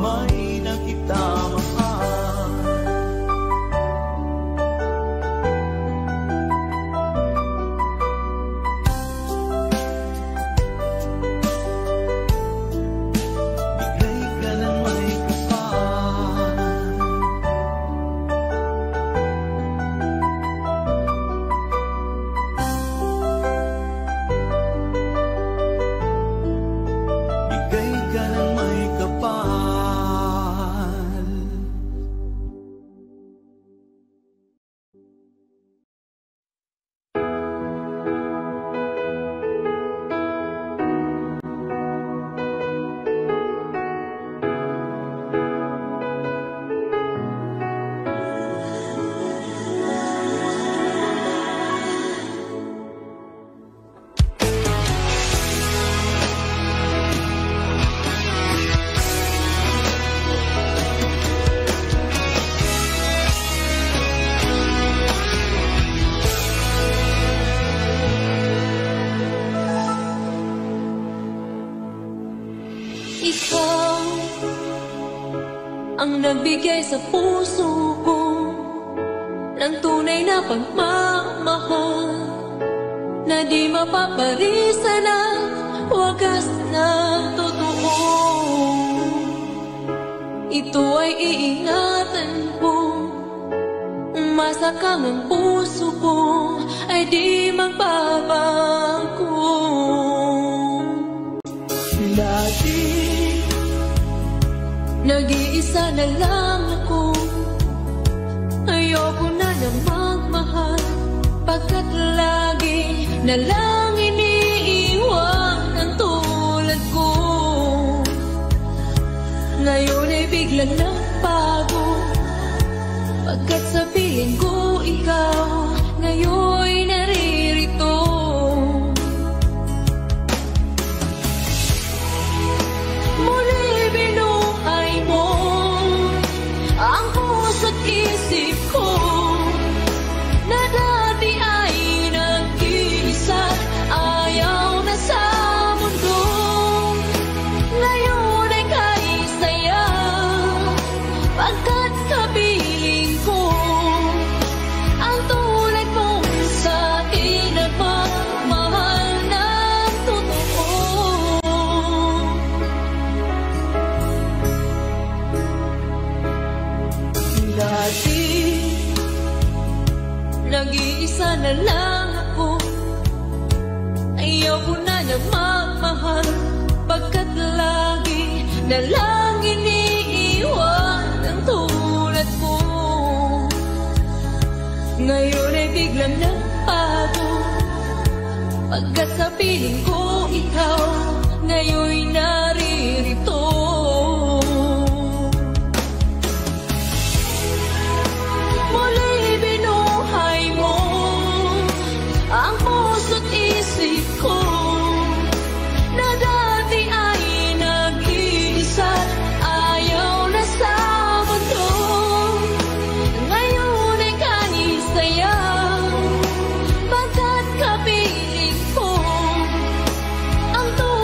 may nakita mahal. Bigay ka ng may kapal. Bigay ka ng may kapal. Ikaw ang nagbigay sa puso ko ng tunay na pagmamahal na di mapaparisan ang wagas na totoo. Ito ay iingatan ko, umasa kang ang puso ko ay di magbabago. Lagi Nag-iisa na lang ako, ayoko na magmahal, pagkat lagi na lang iniiwan ang tulad ko. Ngayon ay biglang nagbago, pagkat sa piling ko ikaw ngayon naririto. Muli binuhay mo ang puso't isip ko na dati ay nag-iisa, ayaw na sa mundo. Ngayon ay kaisaya, pagkat kapiling ko ang tulad mo sa akin nagmamahal ng totoo. Dati nag-iisa na lang ako, ayaw ko na magmahal, pagkat lagi na lang iniiwan ang tulad ko. Ngayon ay biglang nagbago, pagkat sa piling ko ikaw ngayon naririto. Muli binuhay mo ang puso't isip ko na dati ay nag-iisa, ayaw na sa mundo. Ngayon ay kanisaya, pagkat kapiling ko ang tulad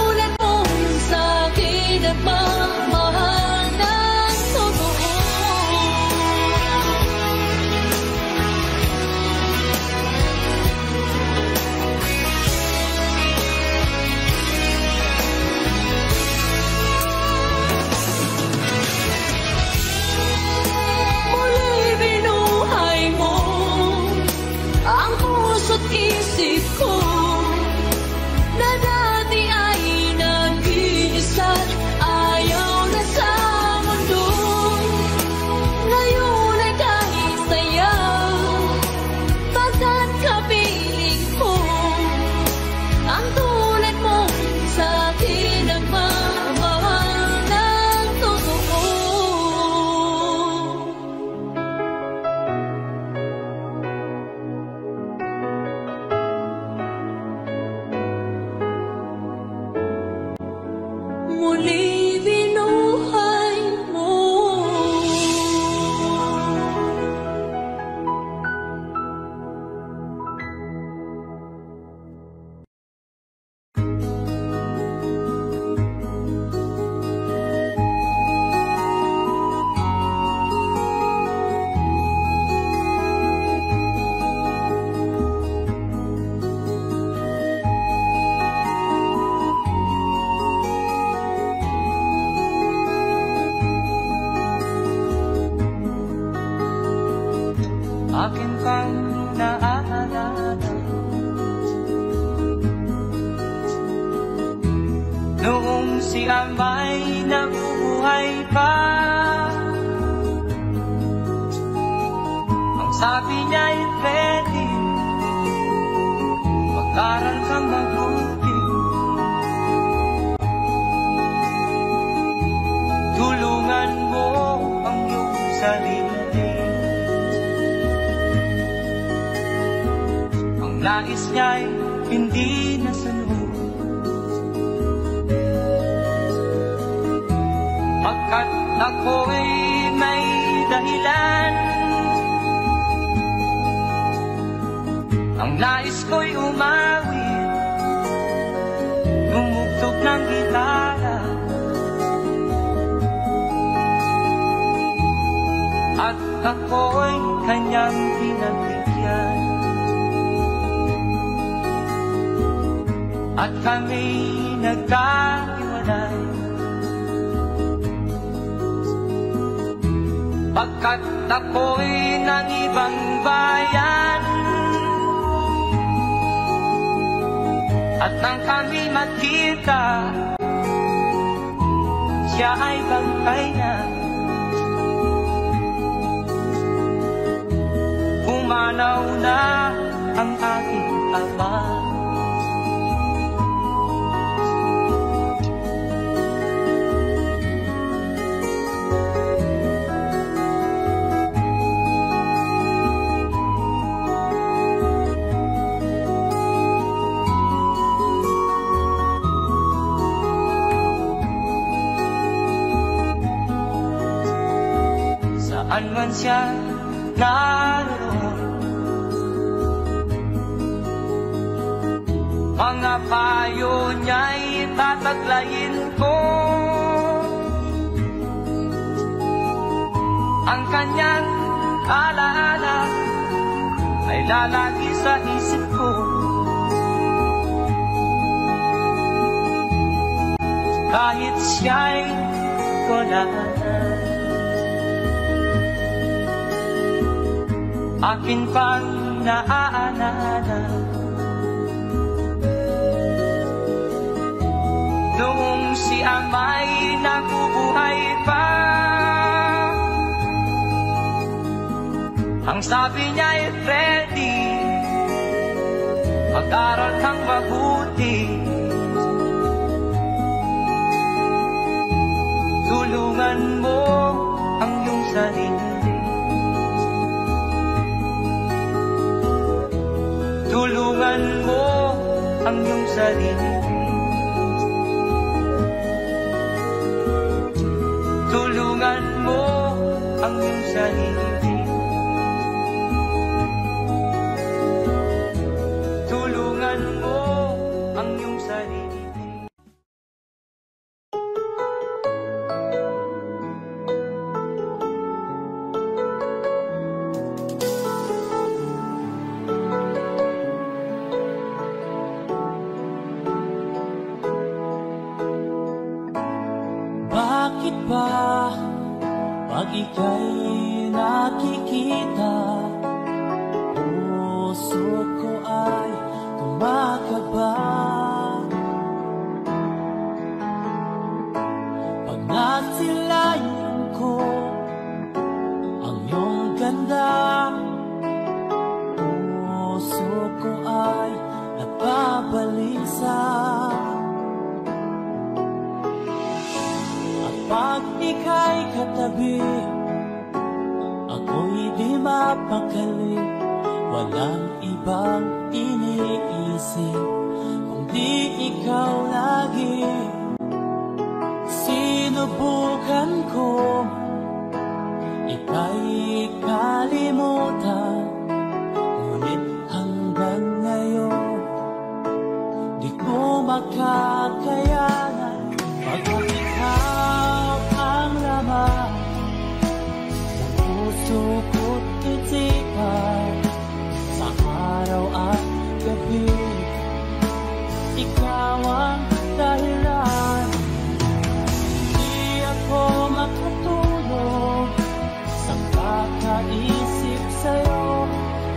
Noong si Amay nabubuhay pa, ang sabi niya ay ready, mag-aral kang mabuti, tulungan mo ang iyong sarili. Ang nais niya'y hindi nasunod, pagkat ako'y may dahilan. Ang nais ko'y umawi, bumugtog ng gitara, at ako'y kanyang pinagbigyan. At kami nagkahiwalay, pagkat ako'y ng ibang bayan. At nang kami magkita, siya ay bangkay na. Pumanaw na ang aking ama. Saan man siya naroon, mga payo niya'y tataglayin ko. Ang kanyang alaala ay lalagi sa isip ko. Kahit siya'y wala na, akin pang naaalala. Noong si Amay nabubuhay pa, ang sabi niya ay ready, mag-aral kang mabuti, tulungan mo ang iyong sarili. Tulungan mo ang iyong sarili. Tulungan mo ang iyong sarili. Tulungan mo ang iyong sarili. Bakit ba pag ika'y nakikita, puso ko ay kumakaba? Pag nasilayan ko ang iyong ganda, puso ko ay napabalisa. Pag ika'y katabi, ako'y di mapakali. Walang ibang iniisip kundi ikaw lagi. Sinubukan ko ika'y kalimutan, ngunit hanggang ngayon di ko makakayanan. Pagkat ikaw ang laman ng puso ko't isipan, sa araw at gabi ikaw ang dahilan. Hindi ako makatulog sa kakaisip sa'yo,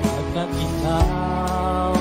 pagkat ikaw ang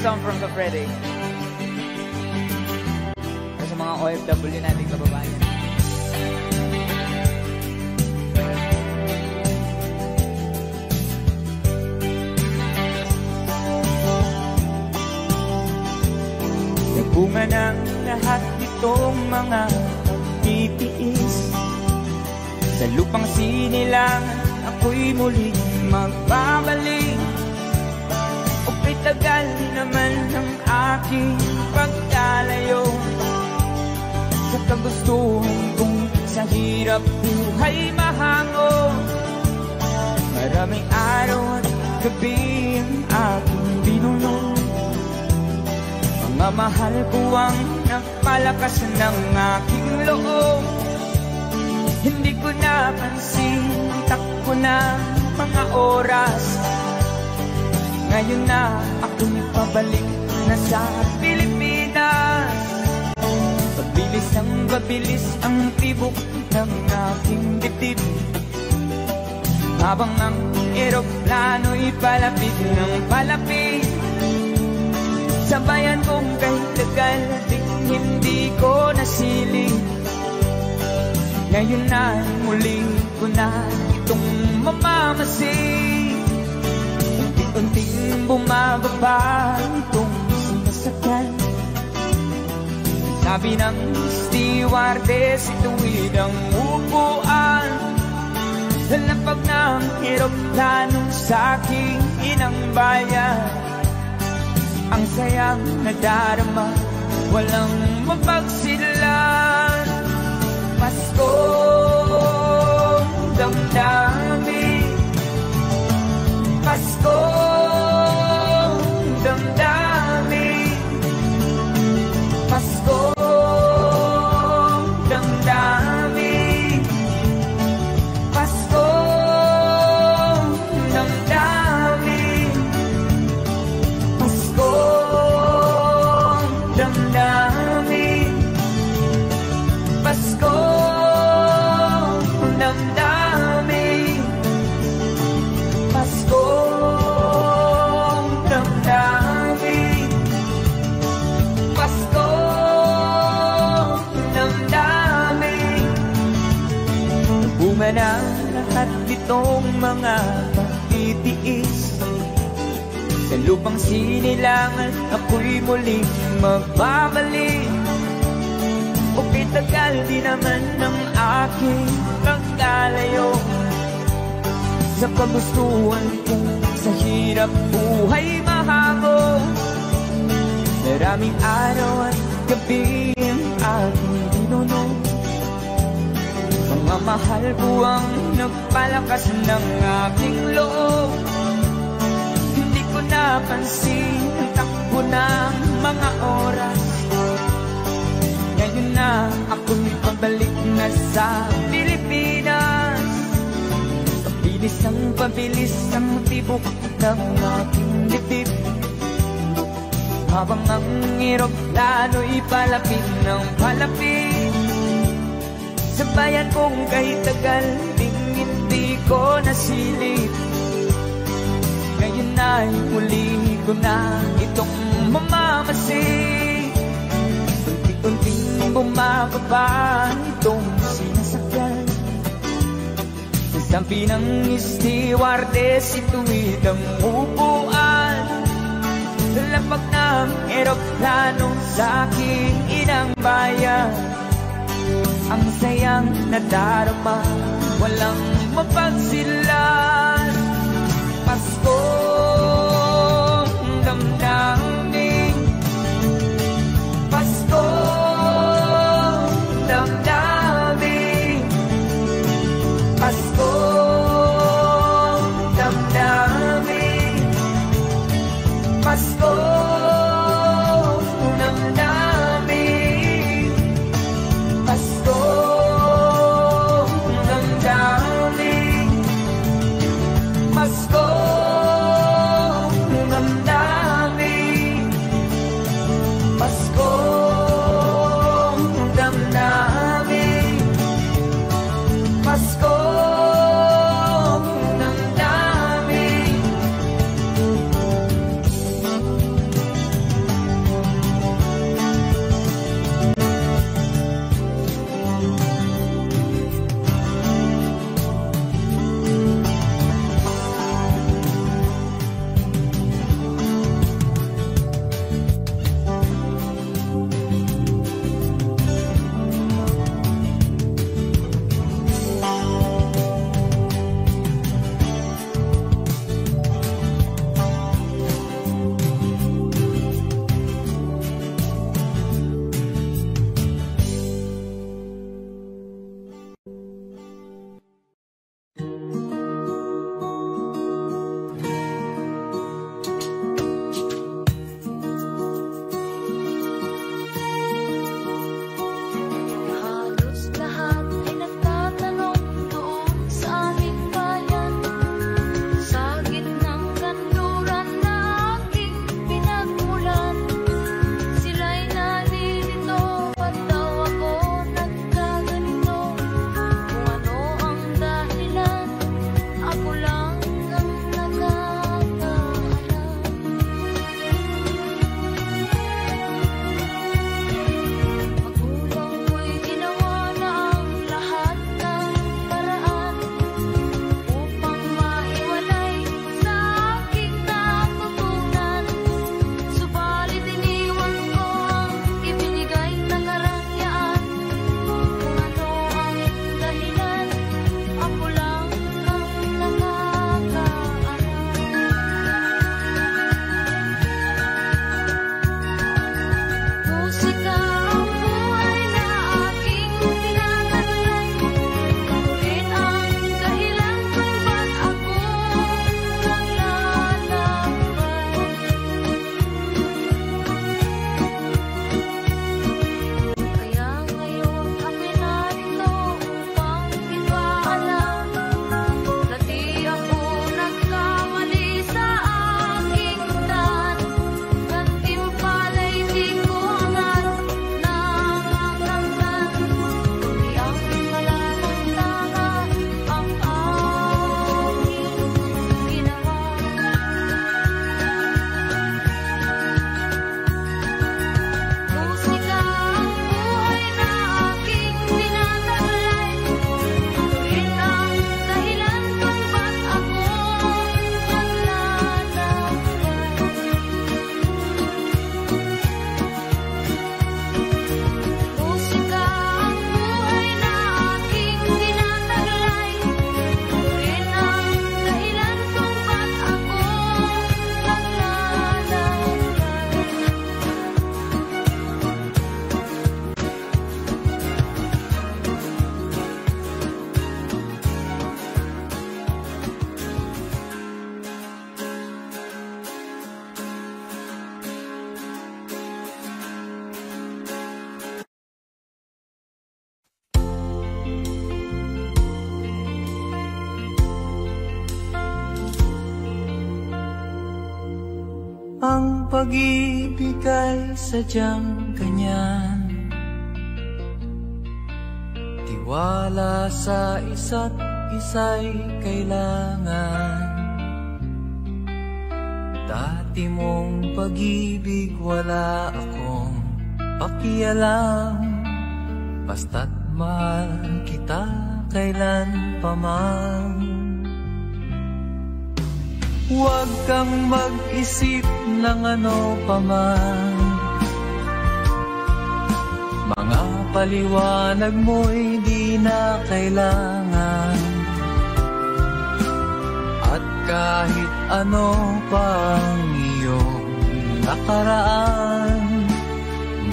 song from Sofrede. Sa mga OFW nating kababayan. Bunga ng lahat itong mga titiis. Sa lupang sinilangan ako'y muling magbabalik. O tagal naman ng aking pagkalayo sa kagustuhan kong sa hirap buhay mahango. Maraming araw at gabi ang aking binunod. Mga mahal ko ang nagpalakas ng aking loob. Hindi ko napansin, takbo na mga oras. Ngayon na ako'y pabalik na sa Pilipinas. Pabilis ang tibok ng aking dibdib. Habang ang eroplano'y palapit ng palapit. Sabayan kong kahit tagal din hindi ko nasilip. Ngayon na muli ko na itong mamamasid. Unti-unting bumababa itong sinasakyan. Sabi ng stewardess, ituwid ang upuan. Lalapag ng eroplano sa aking inang bayan. Ang sayang nadarama, walang mapagsidlan. Paskong damdamin, Paskong damdamin, Paskong damdamin, Paskong damdamin, Paskong damdamin, Paskong damdamin, Paskong damdamin, Paskong damdamin. Bunga ng lahat itong mga pagtitiis. Sa lupang sinilangan ako'y muling magbabalik. O tagal di naman ng aking pagkalayo sa kagustuhan kong sa hirap buhay mahango. Maraming araw at gabi ang aking binunod. Mga mahal ko ang nagpalakas ng aking loob. Hindi ko napansin ang takbo ng mga oras. Ngayon na ako'y pabalik na sa Pilipinas. Pabilis ang tibok ng aking dibdib. Habang ang eroplano'y palapit ng palapit. Sabayan kong kahit tagal ding hindi ko nasilip. Ngayon na'y muli ko na itong mamamasid. Unti-unting bumababa itong sinasakyan. Sabi ng stewardess, ituwid ang upuan. Lamag ng eroplano sa aking inang bayan. Ang sayang nadarama, walang mapagsilan. Paskong damdamin, Paskong damdamin, Paskong damdamin, Paskong damdamin, Paskong damdamin, Ang pag-ibig ay sadyang ganyan, tiwala sa isa't isa'y kailangan. Dati mong pag-ibig wala akong pakialam, basta't mahal kita kailan pa man. Huwag kang mag-isip ng ano pa man, mga paliwanag mo'y di na kailangan. At kahit ano pang iyong nakaraan,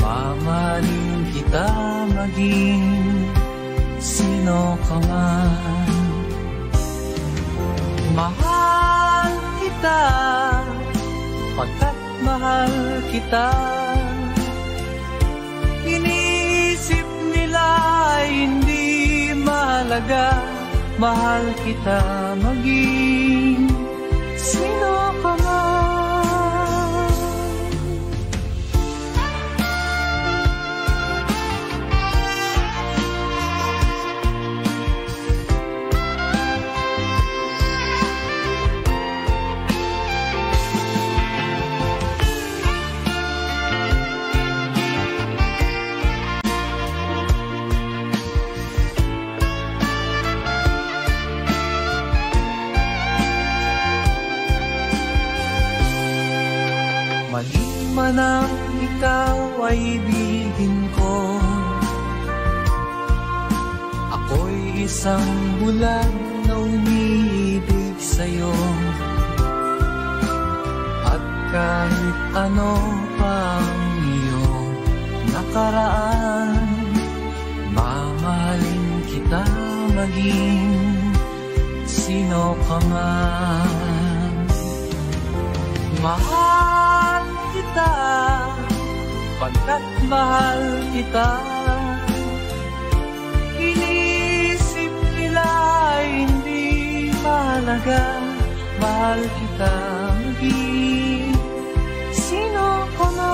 mamahalin kita maging sino ka man. Mahal kita, pagkat mahal kita. Iniisip nila hindi mahalaga, mahal kita maging sino ka man. Mali man ang ikaw ay ibigin ko, ako'y isang bulag na umiibig sa'yo. At kahit ano pang iyong nakaraan, mamahalin kita maging sino ka man. Mahal kita, pagkat mahal kita. Inisip nila hindi mahalaga, mahal kita maging sino ka man.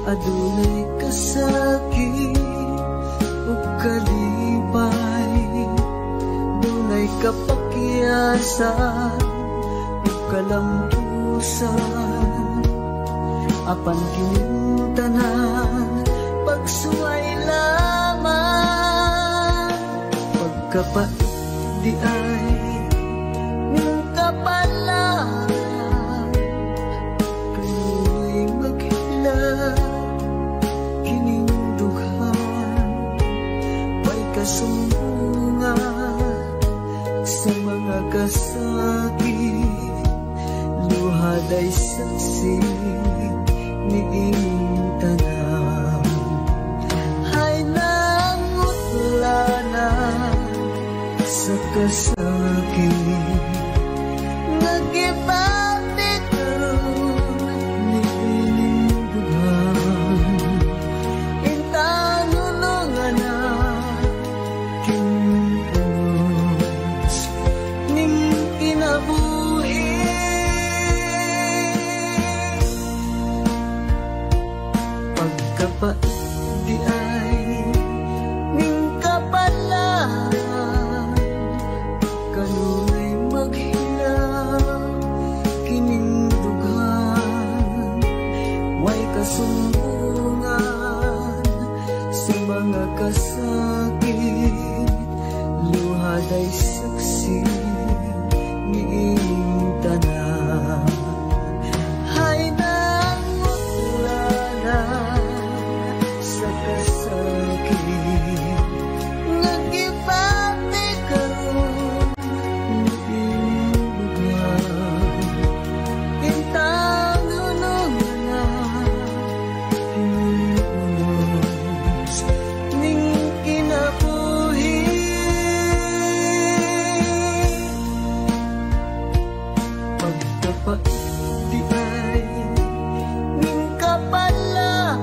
adunay kasakit ug kalipay, dunay kapakyasan ug kalampusan, apan kining tanan pagsuway lamang, pagkapait di ay ning kapalaan, kayo'y maghilang kining dughan, may kasumbungan sa mga kasakit, luhad ay saksi ni ining tanan, ay nangutla sa kasakit, nagibati karon ni ining dughan, intanulungan na kinunos ning kinabuhi, pagkapait di ay ning kapalaan, kanunay maghilang kining dughan, way kasumbungan sa mga kasakit, luhad ay saksi ni ining tanan, ay nangutla na sa kasakit, nagibati karon ni ining dughan, intanulungan na kinunos ning kinabuhi, pagkapait di ay ning kapalaan,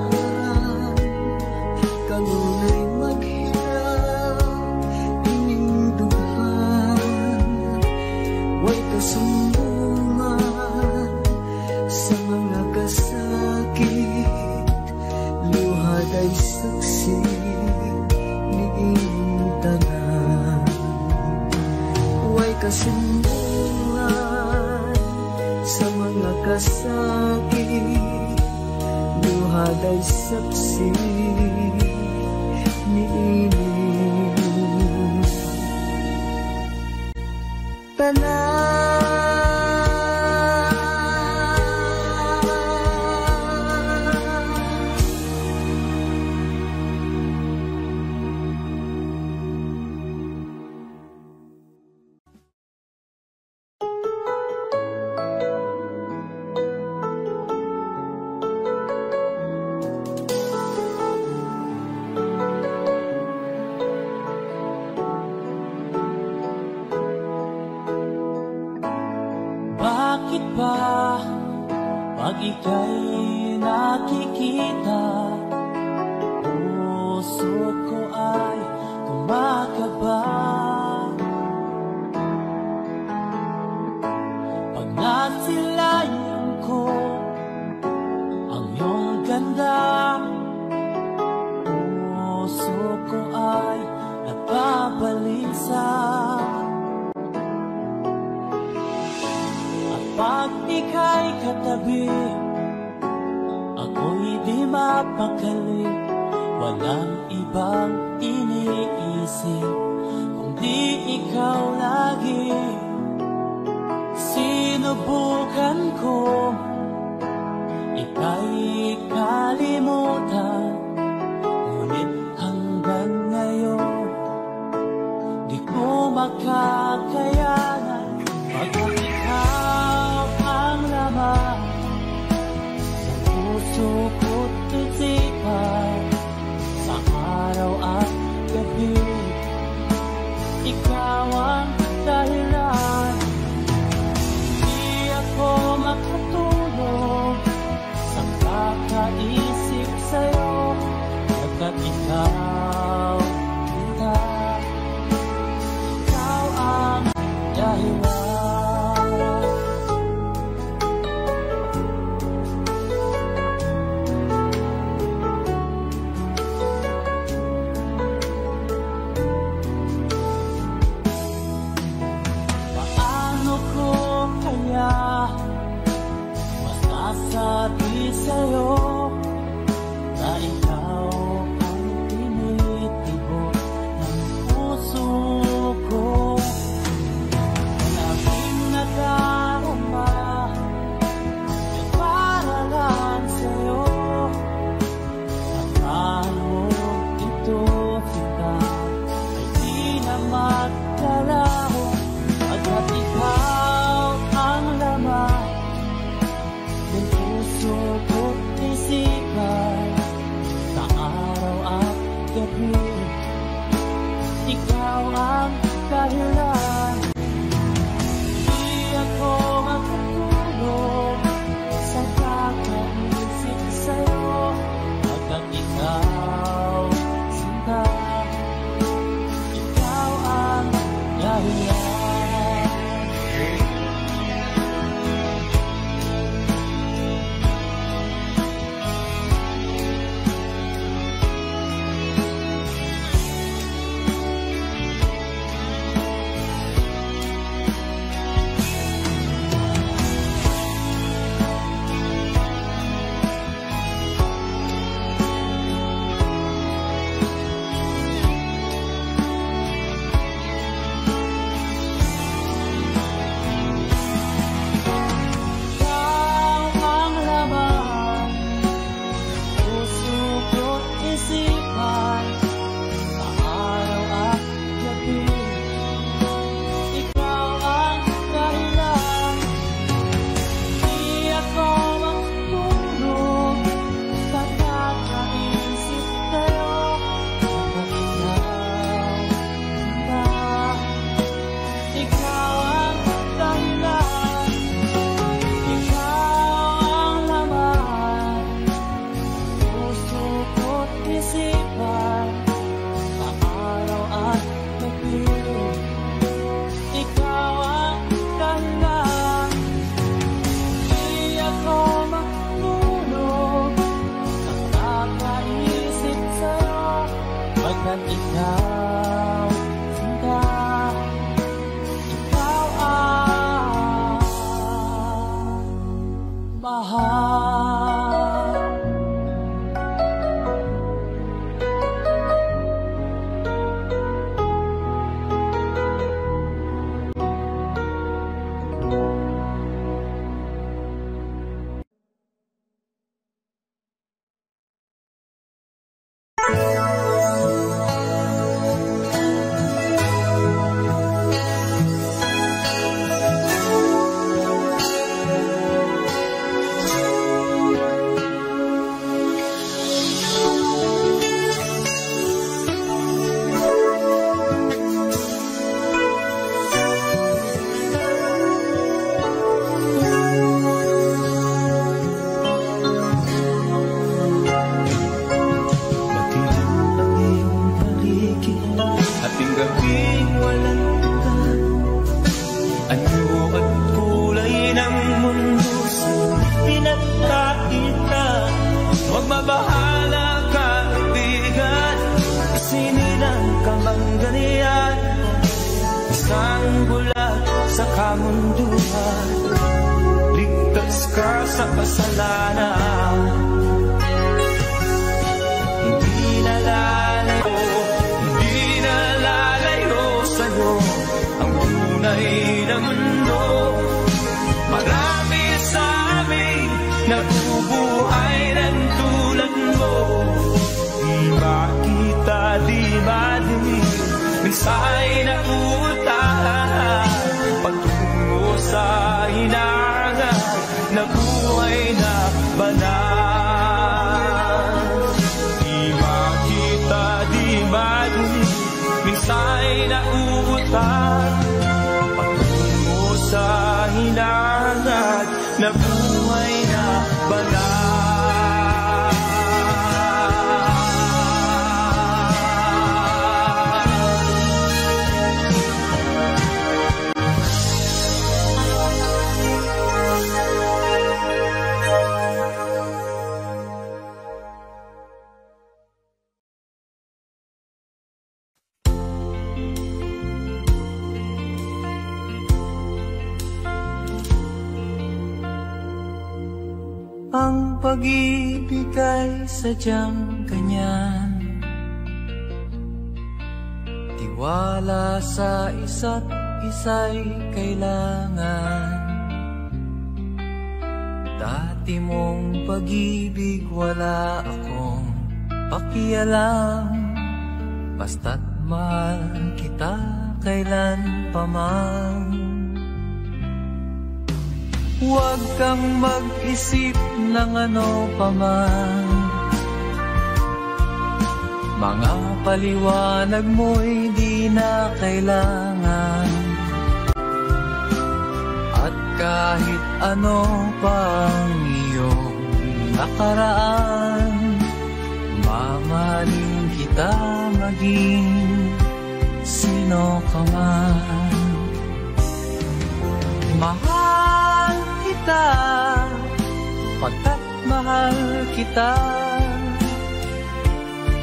kanunay maghilang ining dughan, way kasumbungan sa mga kasakit, luhad ay saksi ni ining tanan, way kasumbungan sa mga kasakit, luhad ay saksi ni ining tanan. Bakit ba pag ika'y nakikita, puso ko ay kumakaba? Pag nasilayan ko ang iyong ganda, puso ko ay napabalisa. Pag ika'y katabi, ako'y di mapakali, walang ibang iniisip kundi ikaw lagi. Sinubukan ko ika'y kalimutan, ngunit hanggang ngayon di ko makakayanan. Pagkat ikaw ang laman ng puso ko't isipan, sa araw at gabi, ikaw ang dahilan. Di ako makatulog sa kakaisip sa'yo, pagkat ikaw ang sa kamunduhan, ligtas ka sa kasalanan. Hindi nalalayo sa'yo ang tunay na mundo. Marami sa amin nabubuhay ng tulad mo. Di makita, di madinig, mensahe na uutahan, pagtungo sa hinangan na buhay na banal. Di makita, di madinig, mensahe na uutahan, pagtungo sa hinangan na buhay na banal. Ang pag-ibig ay sadyang ganyan, tiwala sa isa't isa'y kailangan. Dati mong pag-ibig wala akong pakialam, basta't mahal kita kailan pa man. Huwag kang mag-isip ng ano pa man, mga paliwanag mo'y di na kailangan. At kahit ano pang iyong nakaraan, mamahalin kita maging sino ka man. Mahal kita, pagkat mahal kita.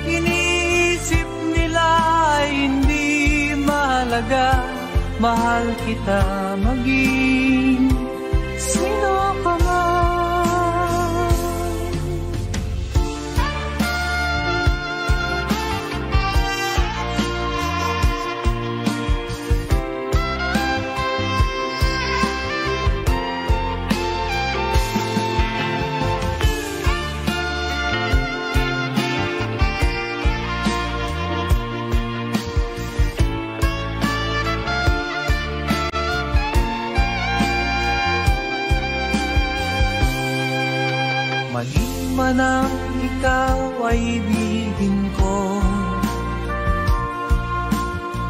Iniisip nila hindi mahalaga, mahal kita maging sino ka man. Manang ikaw ay ibigin ko,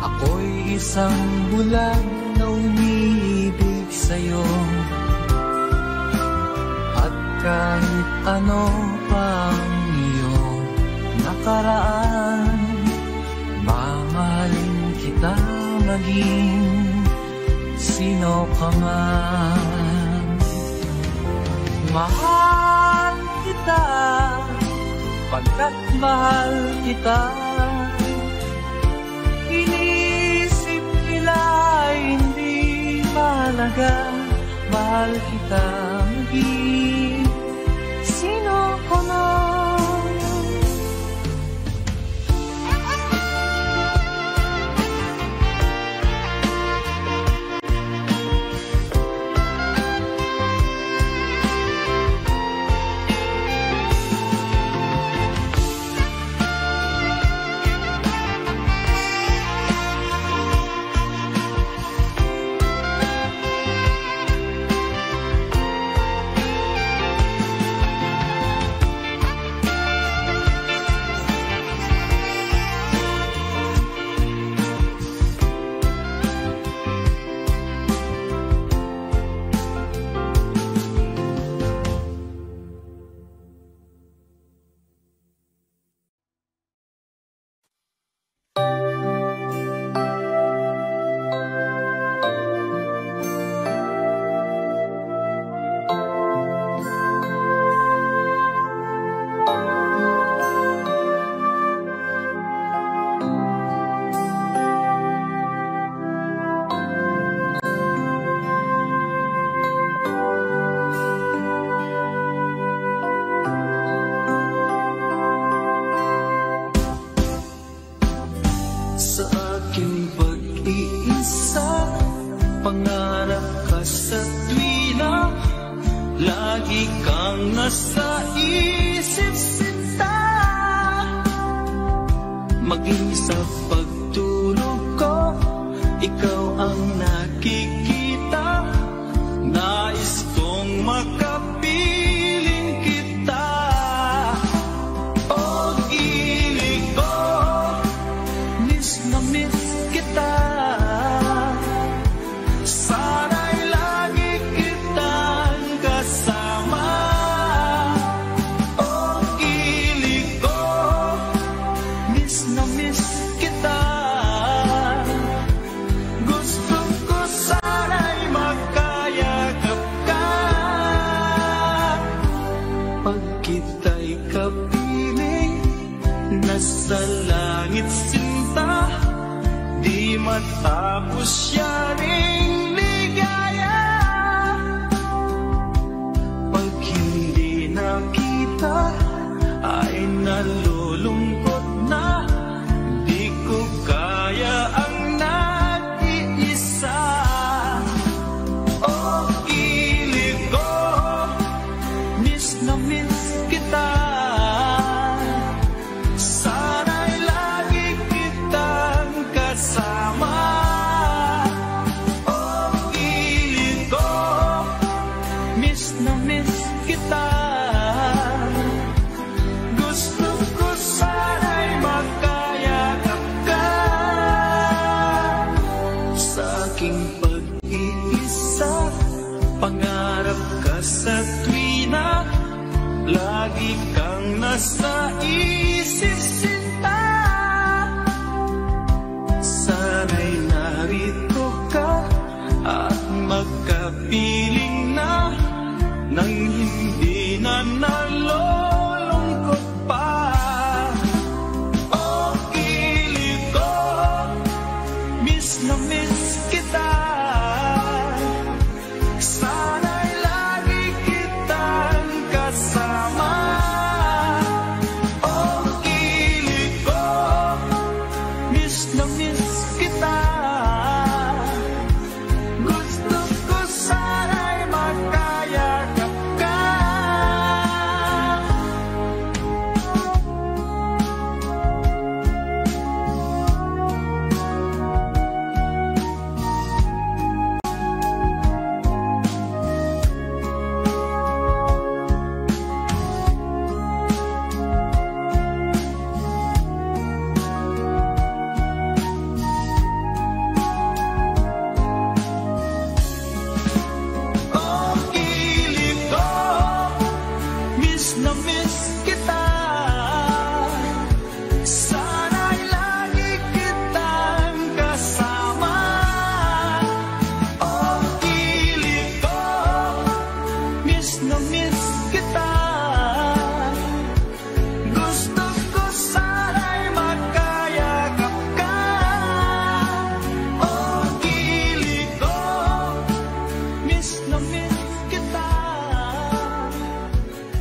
ako'y isang bulag na umiibig sa'yo. At kahit ano pang iyong nakaraan, mamahalin kita maging sino ka man. Mahal kita, pagkat mahal kita. Inisip nila hindi mahalaga, mahal kita maging sino ka man. pangarap ka sa tuwina, lagi kang nasa isip sinta. Maging sa pagtulog ko, ikaw ang nakikita. Nais kong makapiling kita. O ilig ko, miss na miss kita. Sana'y lagi kitang kasama. O ilig ko, miss na miss kita. Gusto ko sana'y makayagap ka. Pag kita'y kapiling, nasa langit sinta, di matapos yaring ligaya. Pag hindi nakita, ay nalulungkot na. Di ko kaya ang nag-iisa. O ilig ko, miss na miss kita. Sana'y lagi kitang kasama. O ilig ko, miss na miss kita. Gusto ko sana'y makayakap ka. Sa aking pag-iisa, pangarap ka sa tuwina, lagi kang nasa isip sinta. Sana'y narito ka at magkapiling na, nang hindi na nalulungkot pa. O ilig ko, miss na miss kita. Sana'y lagi kitang kasama. O ilig ko, miss na miss kita. Gusto ko sana'y makayagap ka. O ilig ko, miss na miss kita. Sana'y lagi kitang kasama. O ilig ko, miss na miss kita. Gusto ko sana'y makayagap ka. O ilig ko, miss na miss kita.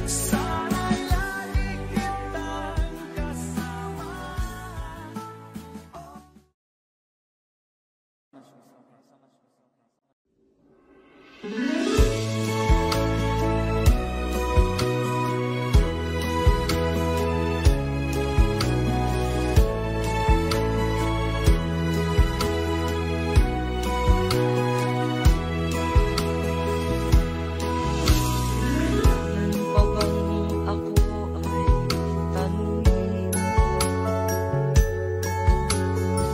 Sana'y lagi kitang kasama. Kailangan pa bang ako ay tanungin?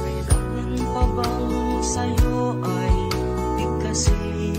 Kailangan pa bang sa'yo ay bigkasin?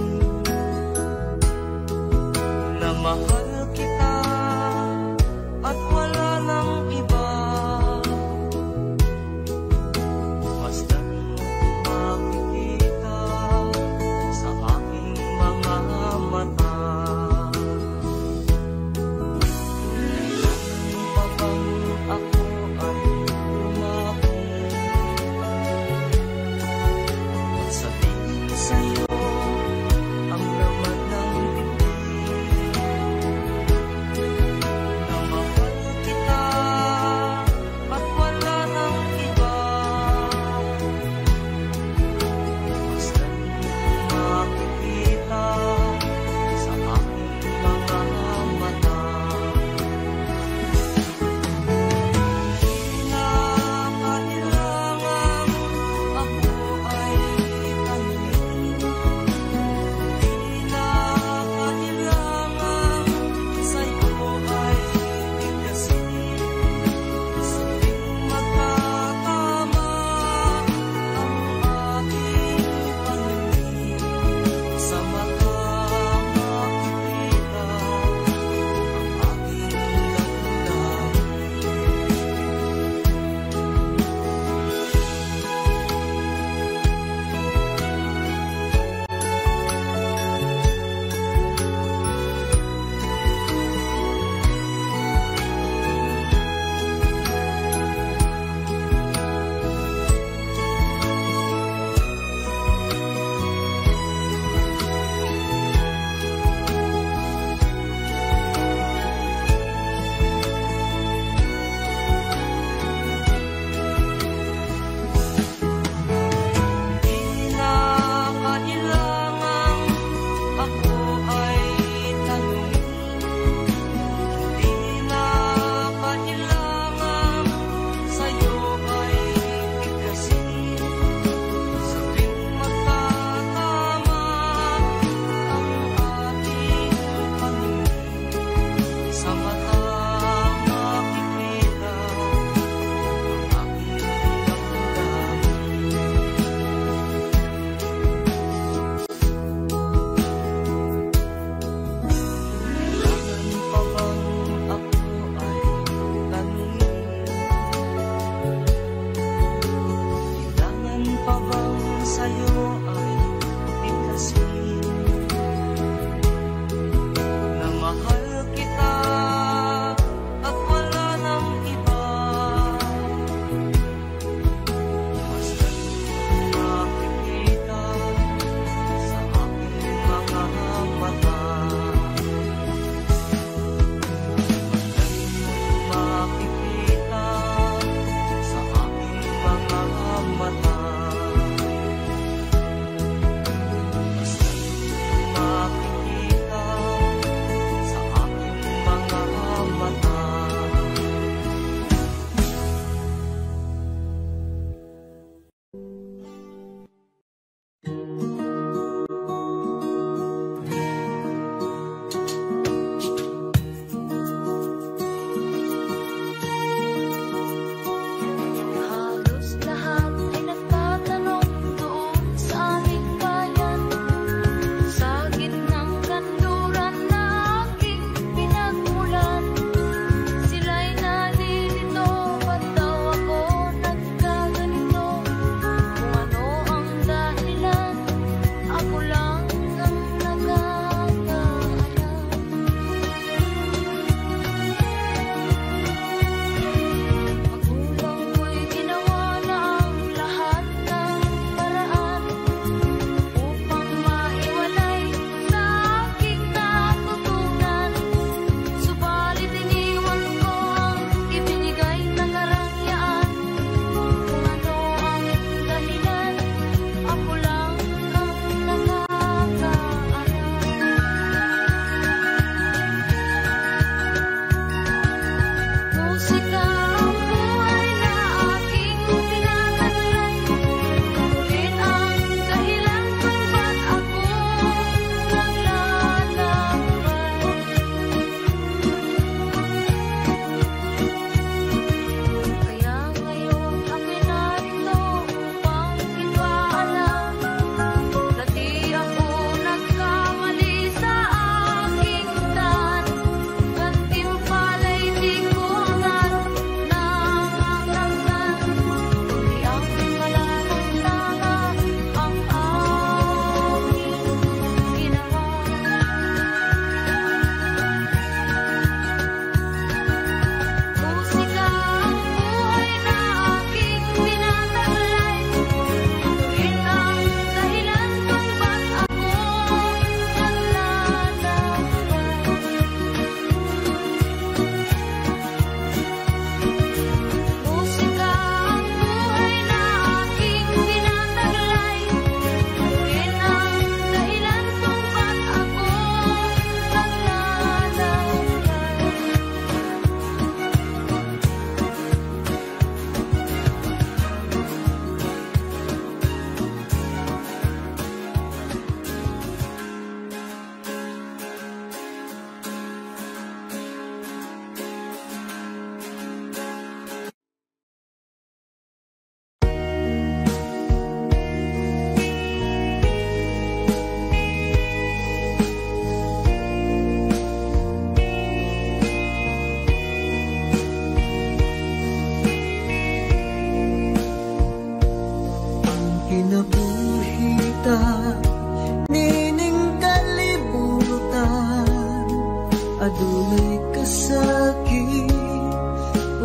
adunay kasakit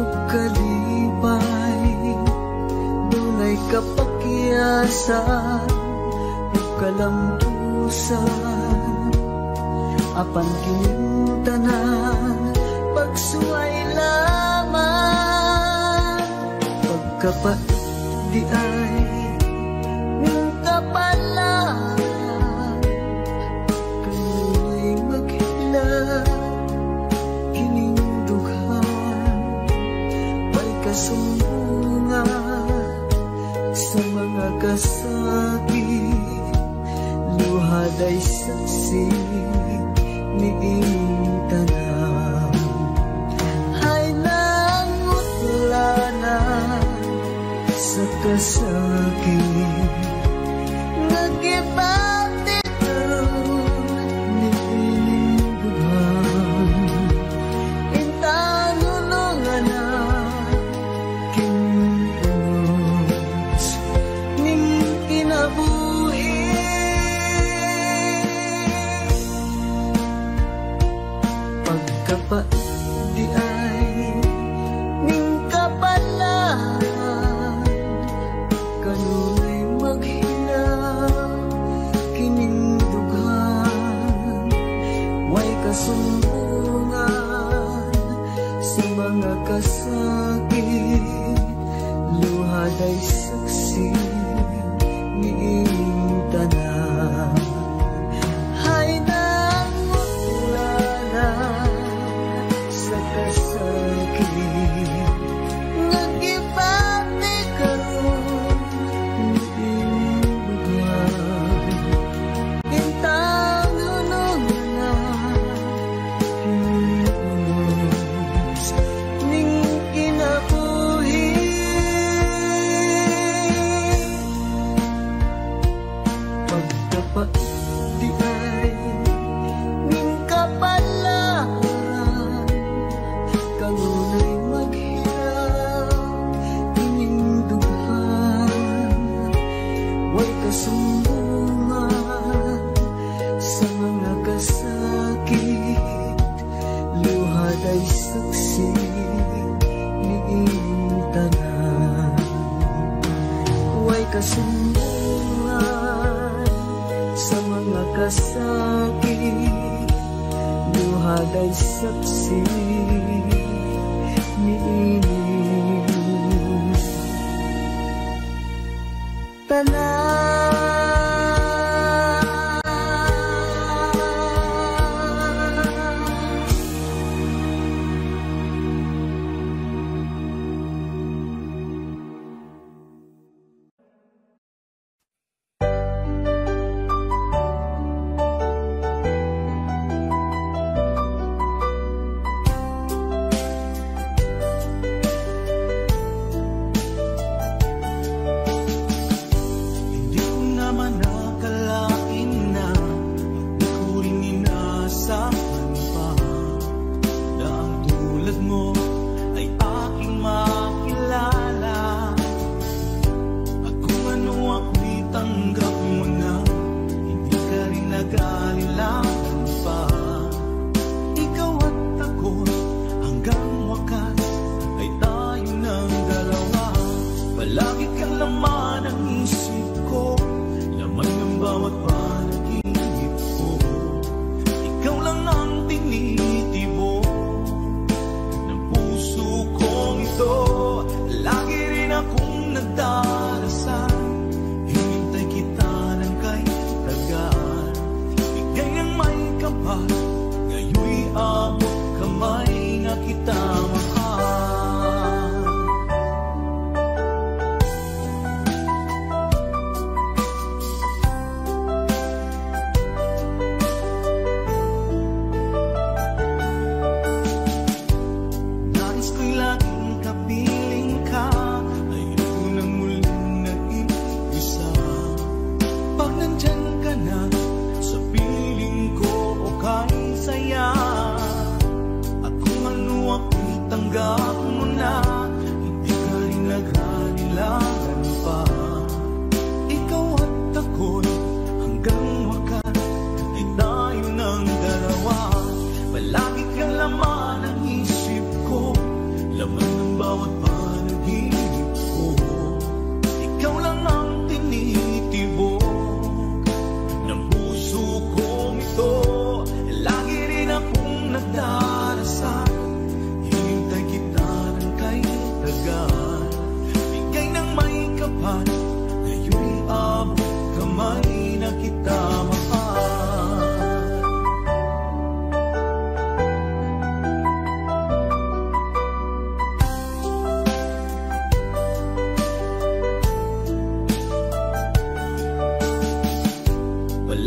ug kalipay, dunay kapakyasan ug kalampusan, apan kining tanan pagsuway lamang. Pagkapait di ay ning kapalaan, kanu'y maghila kining dughan, may kasumbungan sa mga kasakit, luhad ay saksi ni inyong tanan. Ay nangutlanan sa kasakit, nagibati karon ni inyong dughan, intanulungan na kinunos ning kinabuhi. Pagkapait di ay ning kapalaan, kanu'y maghinaw kining dughan, way kasumbungan sa mga kasakit, luhad ay saksi ni inyong tanan. Hay nangutlanan sa kasakit, nagibati karon ni inyong dughan, intanulungan na kinunos ning kinabuhi. Pagkapait di ay ning kapalaan, kanunay maghinaw kining dughan, way kasumbungan sa mga kasakit, luhad ay saksi ni inyong tanan. Way kasumbungan sa mga kasakit, luhad ay saksi ni inyong tanan. Hindi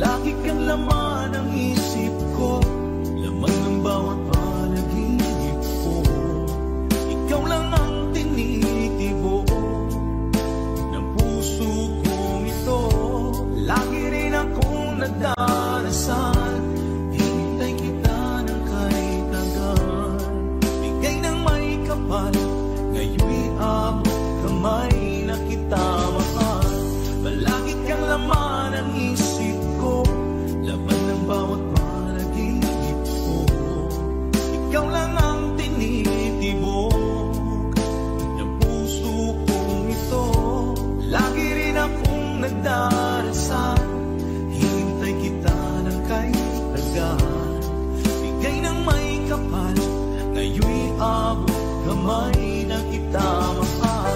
Lagi kang laman ng isip ko, laman ng bawat panaginip ko. Ikaw lang ang tinitibo ng puso kong ito. Lagi rin akong nagdarasal, hintay kita ng kay tagal. Bigay ng may kapal, ngayon'y abot kamay na kita mahal. Palagi kang laman ng isip ko, laman ng bawat panaginip ko. Ikaw lang ang tinitibok ng puso kong ito. Lagi rin akong nagdarasal, hintay kita ng kay tagal. Bigay ng may kapal, ngayon'y abot kamay na kita mahal.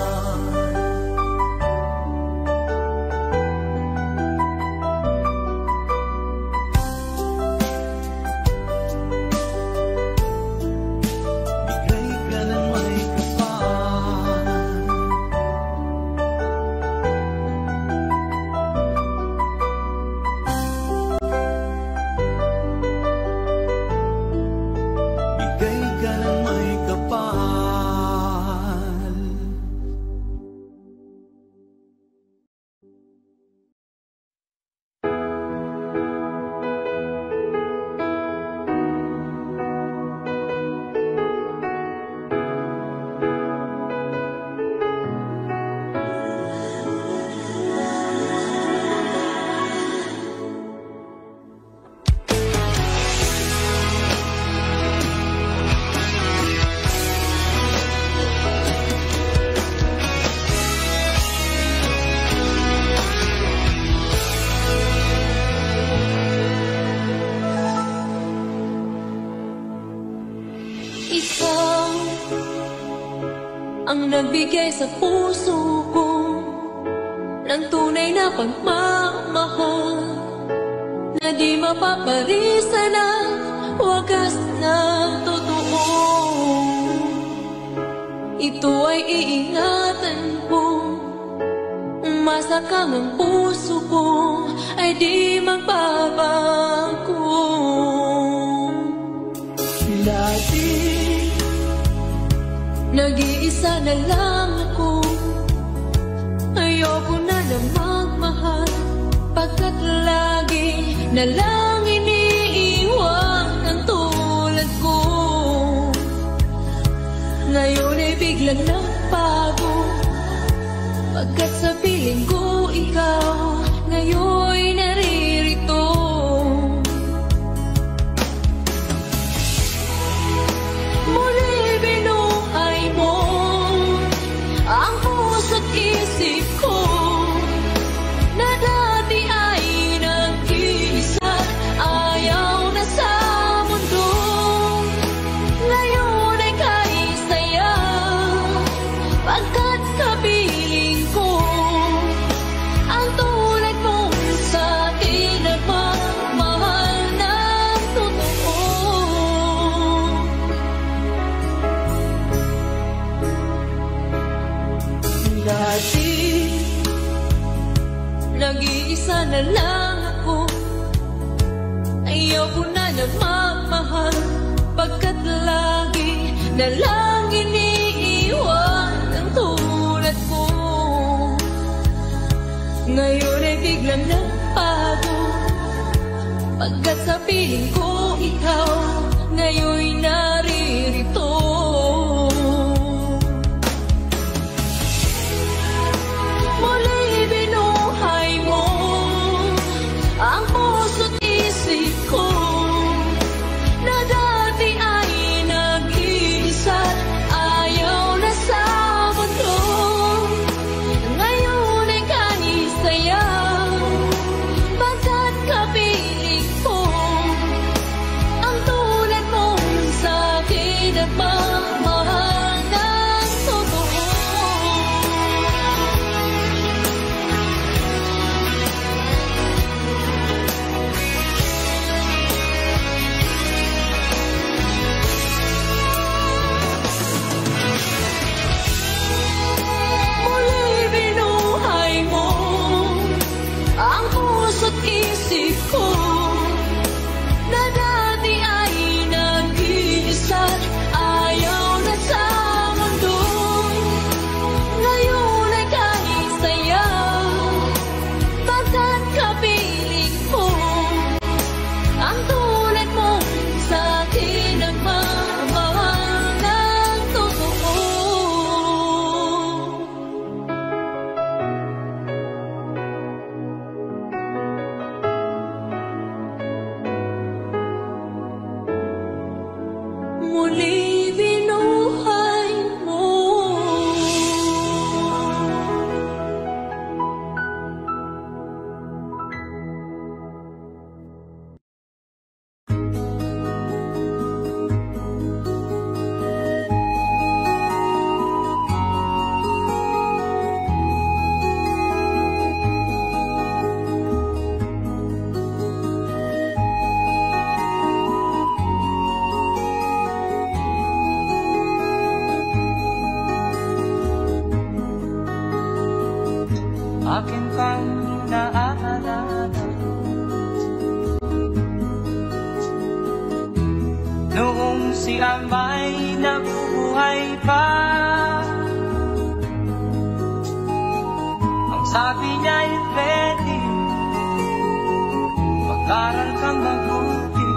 Ang nagbigay sa puso ko ng tunay na pagmamahal na di mapaparisan ang wagas na totoo. Ito ay iingatan ko, masakang ang puso ko ay di magbabago. Dati nag-iisa na lang ako, ayoko na magmahal, pagkat lagi na lang iniiwan ang tulad ko. Ngayon ay biglang nagbago, pagkat sa piling ko ikaw ngayon'y naririto. Isip ko na dati ay nag-iisa, ayaw na sa mundo. Ngayon ay kahit saya, pagkat sa piling ko ang tulad mo sa akin nagmamahal ng totoo. Dati nag-iisa na lang ako, ayaw ko na magmahal, pagkat lagi na lang iniiwan ang tulad ko. Ngayon ay biglang nagbago, pagkat sa piling ko ikaw ngayon'y naririto. Ang puso't isip ko na dati ay nag-iisa, ayaw na sa mundo. Ngayon ay kanisaya, pagkat kapiling ko ang tulad mo sa akin at si ama'y nabubuhay pa. Ang sabi niya'y pwede, mag-aral kang mabuti.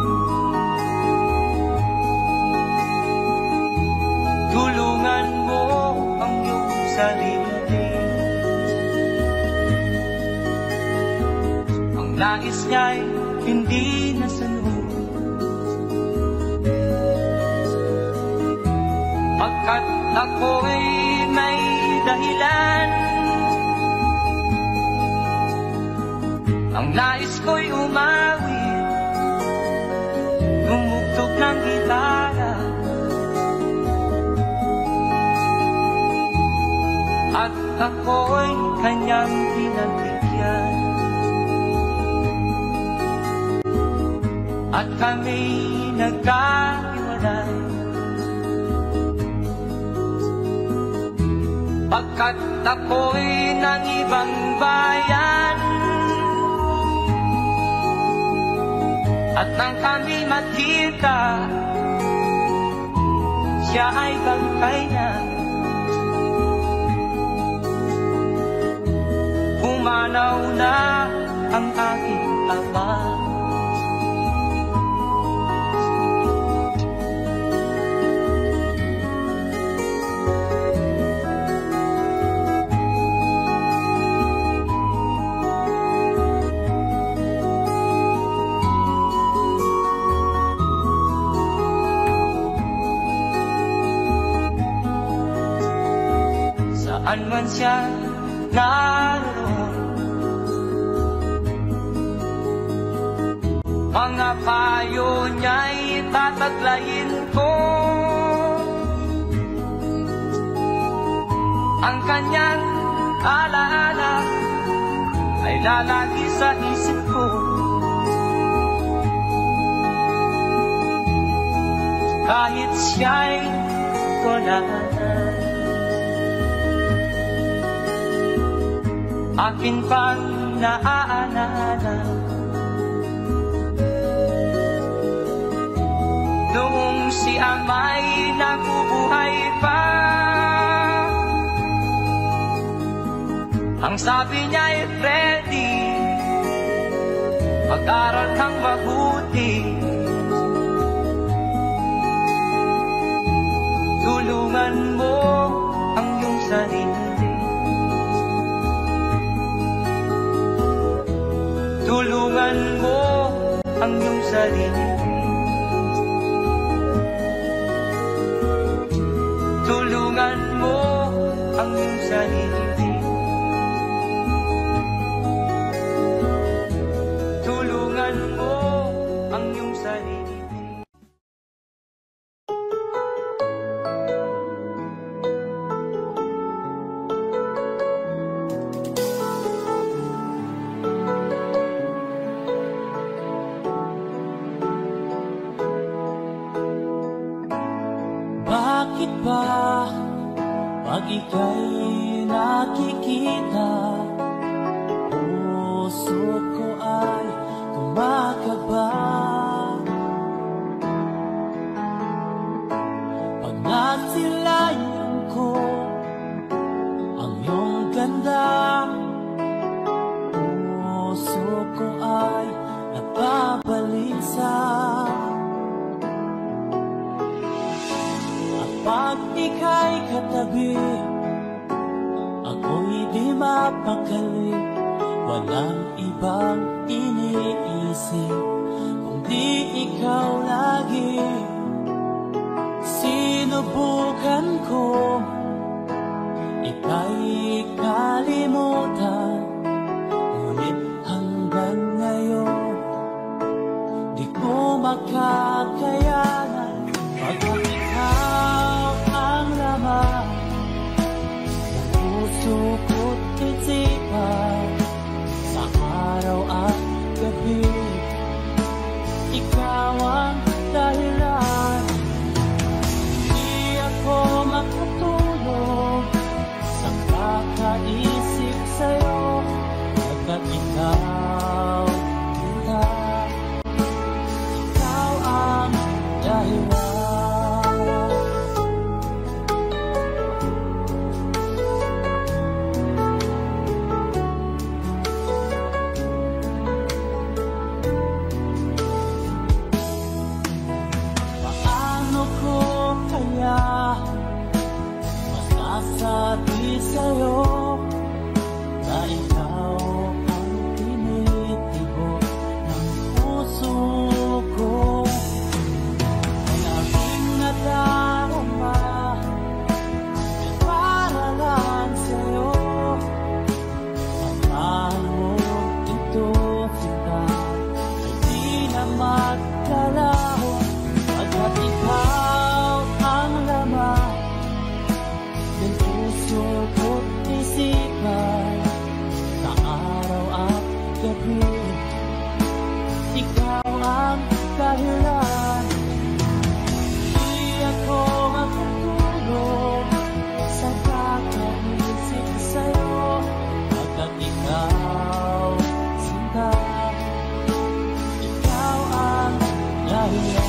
Tulungan mo ang iyong sarili. Ang nais niya'y hindi nasunod, pagkat ako'y may dahilan. Ang nais ko'y umawit, tumugtog ng gitara, at ako'y kanyang pinagbigyan. At kami nagkahiwalay, pagkat ako'y ng ibang bayan. At nang kami magkita, siya ay bangkay na. Pumanaw na ang aking ama. Saan man siya naroon, mga payo niya'y tataglayin ko. Ang kanyang alaala ay lalagi sa isip ko. Kahit siya'y wala na, akin pang naaalala noong si ama'y nabubuhay pa. Ang sabi niya'y Freddy, mag-aral kang mabuti. Tulungan mo ang iyong sarili. Tulungan mo ang iyong sarili. Tulungan mo ang iyong sarili. Tulungan mo ang iyong sarili. Bakit ba pag ika'y nakikita, puso ko ay kumakaba? Pag nasilayan ko ang iyong ganda, puso ko ay napabalisa. Pag ika'y katabi, ako'y di mapakali. Walang ibang iniisip kundi ikaw lagi. Sinubukan ko ika'y kalimutan, ngunit hanggang ngayon di ko makakayanan. Pagkat ikaw ang laman ng puso ko't isipan, sa araw at gabi, ikaw ang dahilan. Hindi ako makatulog sa kakaisip sa'yo, pagkat ikaw magkalaho, pagkat ikaw ang laman ng puso ko't isipan sa araw at gabi. Ikaw ang dahilan, di ako makatulog sa kakaisip sa'yo, pagkat ikaw sinta, ikaw ang dahilan.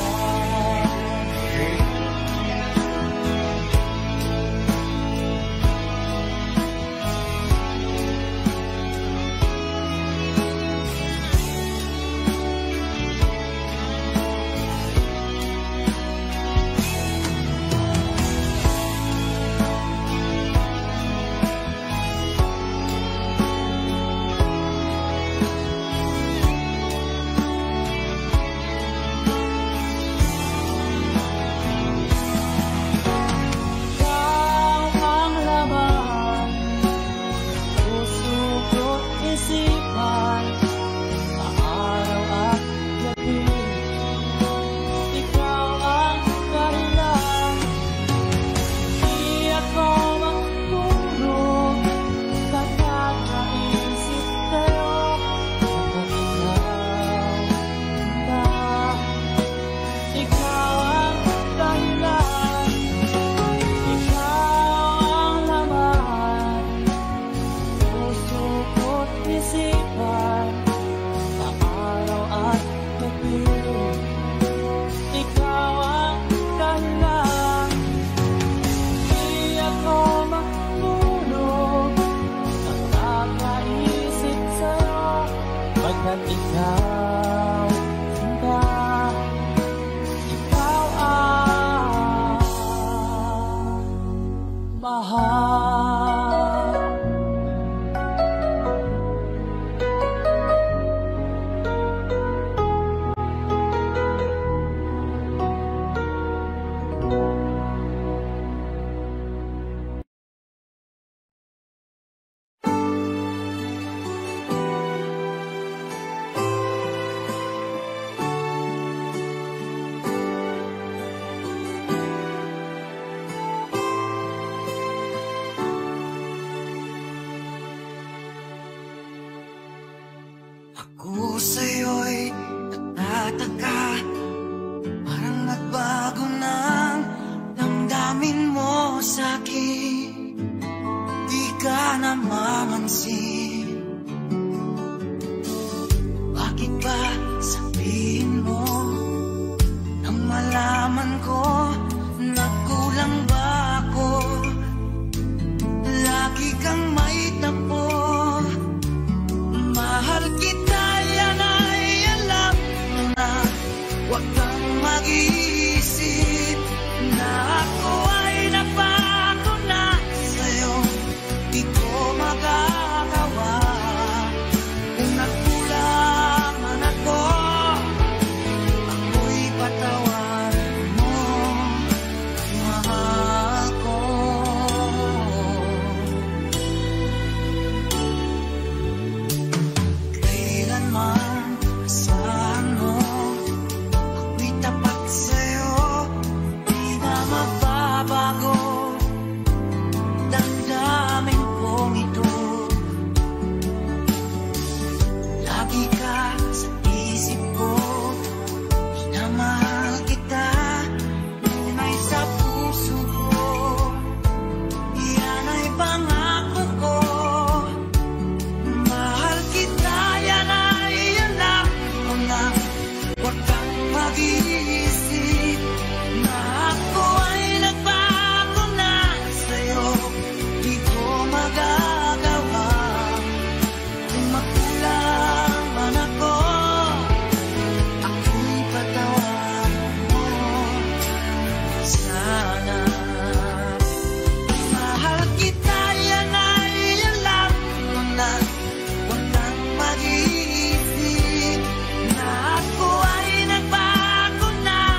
Ako sa'yo'y natataka, parang nagbago ng damdamin mo sa'kin, di ka namamansin. Bakit ba sabihin mo nang malaman ko nagkulang ba ako? Lagi kang may tapo, mahal kita, yan ay alam mo na. Huwag kang mag-iisip na ako ay napako na sa'yo, di ko magagawa. Kung nagkulang man ako, ako'y patawarin mo, mahal ko. Kailanman asahan mo, ako'y tapat sa'yo, di na magbabago. Damdamin kong ito, lagi ka sa isip ko, minamahal kita, tunay sa puso ko. Yan ay pangako ko, mahal kita, yan ay alam mo na. Huwag kang mag-iisip na ako ay nagbago na sa'yo, di ko magagawa. Kung magkulang man ako, ako'y patawarin mo sana. Mahal kita, yan ay alam mo na. Huwag kang mag-iisip na ako ay nagbago na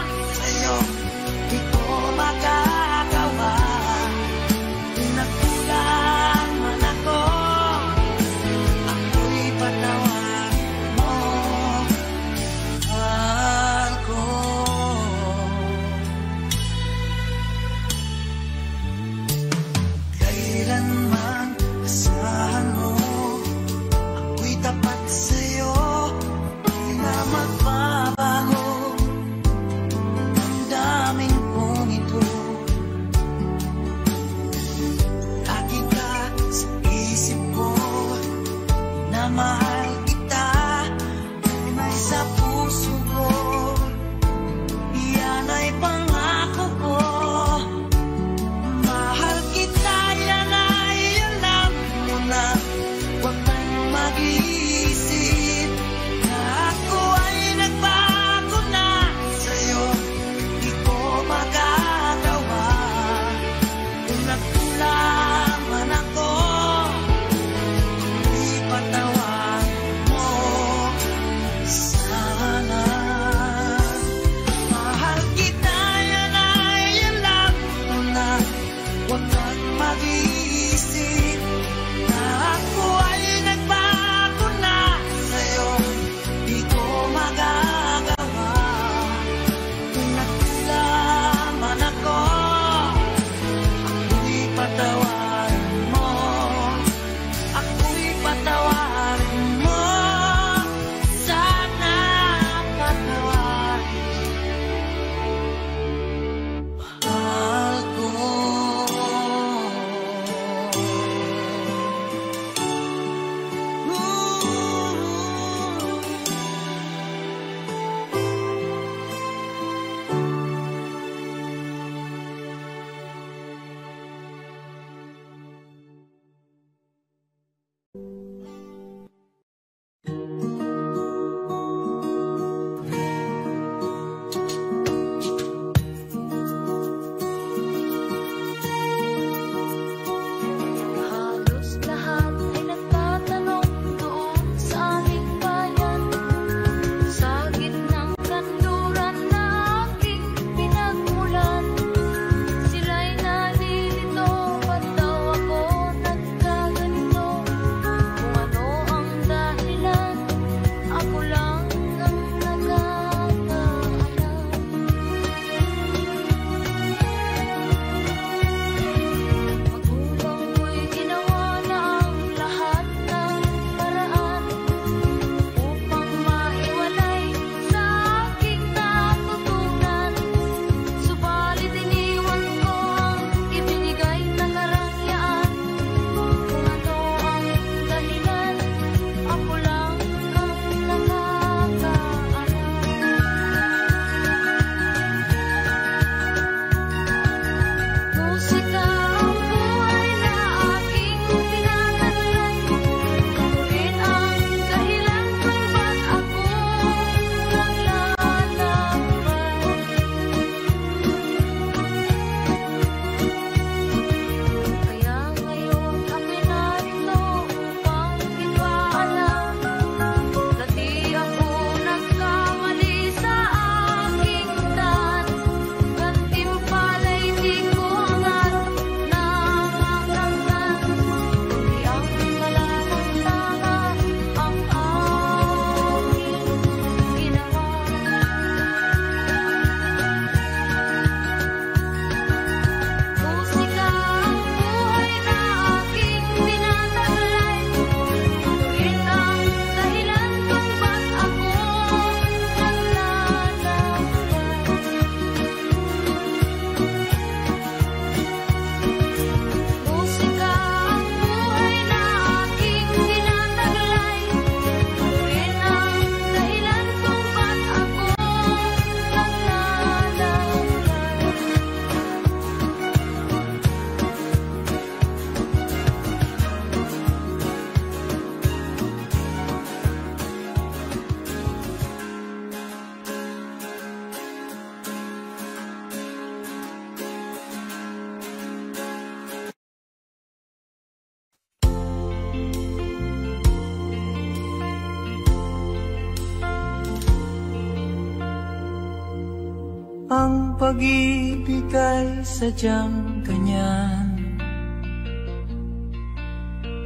Ang pag-ibig ay sadyang ganyan,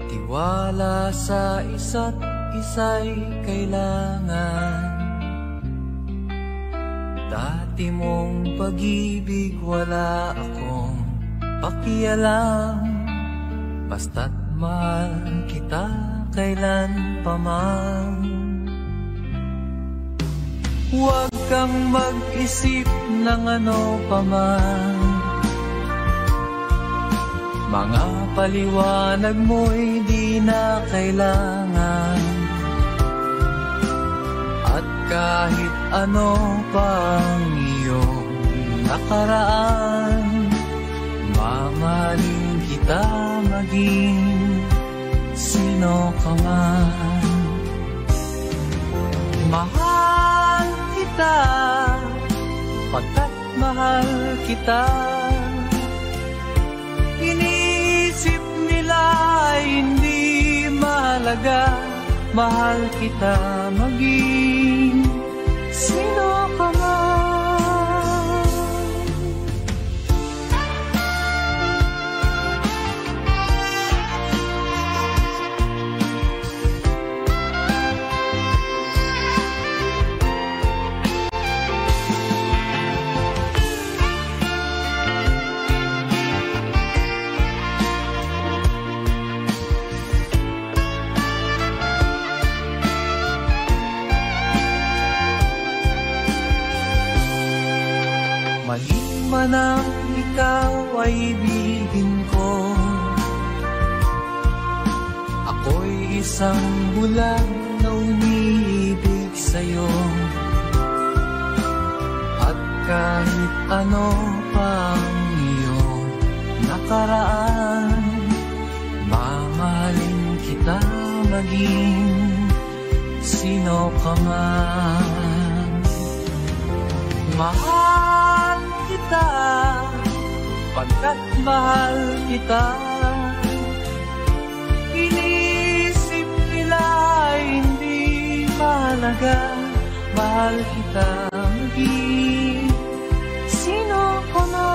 tiwala sa isa't isa'y kailangan. Dati mong pag-ibig wala akong pakialam, basta't mahal kita kailan pa man. Huwag kang mag-isip ng ano pa man, mga paliwanag mo'y di na kailangan. At kahit ano pang iyong nakaraan, mamahalin kita maging sino ka man. Mahal kita, pagkat mahal kita. Inisip nila hindi mahalaga, mahal kita maging sino ka man. Man ang ikaw ay ibigin ko, ako'y isang bulag na umiibig sa'yo. At kahit ano pang iyong nakaraan, mamahalin kita maging sino ka man. Mahal kita, pagkat mahal kita. Inisip nila hindi mahalaga, mahal kita maging sino ka man.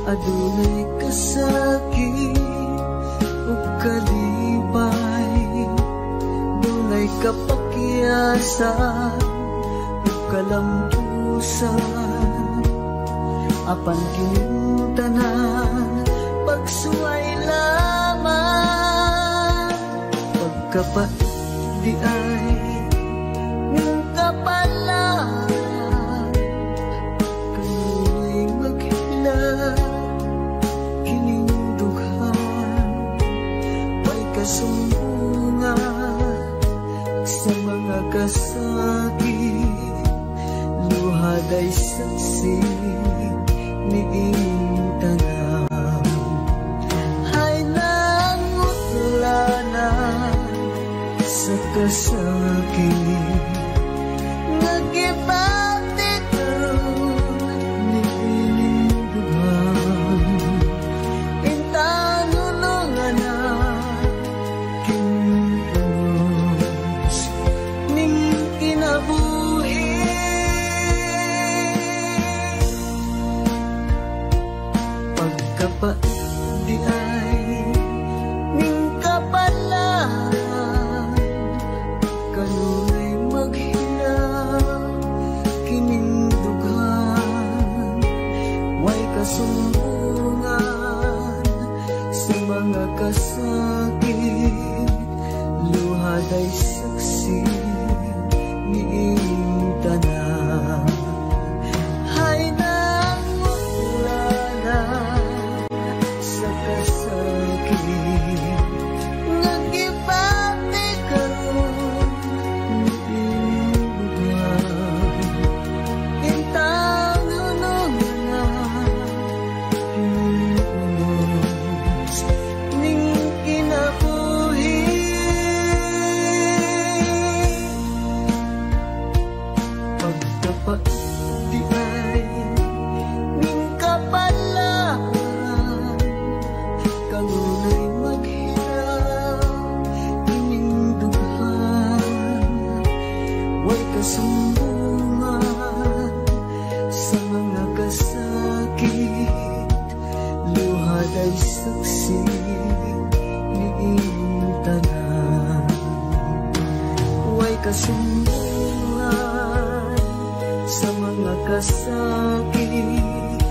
adunay kasakit ug kalipay, dunay kapakyasan ug kalampusan, apan kining tanan pagsuway lamang. Pagkapati ay ning kapalaan, kanu'y maghilag kining dughan, may kasumbungan sa mga kasakit, luhad ay saksi ni inyong tanan. Ay nangutlanan sa kasakit, nagibati karon ni inyong dughan, pintanulungan na kinunos ning kinabuhi. Pagkapati ay ning kapalaan, kanu'y maghilang kining dughan, way kasumbungan sa mga kasakit, luhad ay saksi ni inyong tanan. Ay nangutlanan sa kasakit, nagibati karon ni inyong dughan, pintanulungan na kinunos ning kinabuhi. Pagkapati ay ning kapalaan, kanu'y maghilang kining dughan, way kasumbungan sa mga kasakit, luhad ay saksi ni inyong tanan. Way kasumbungan sa mga kasakit,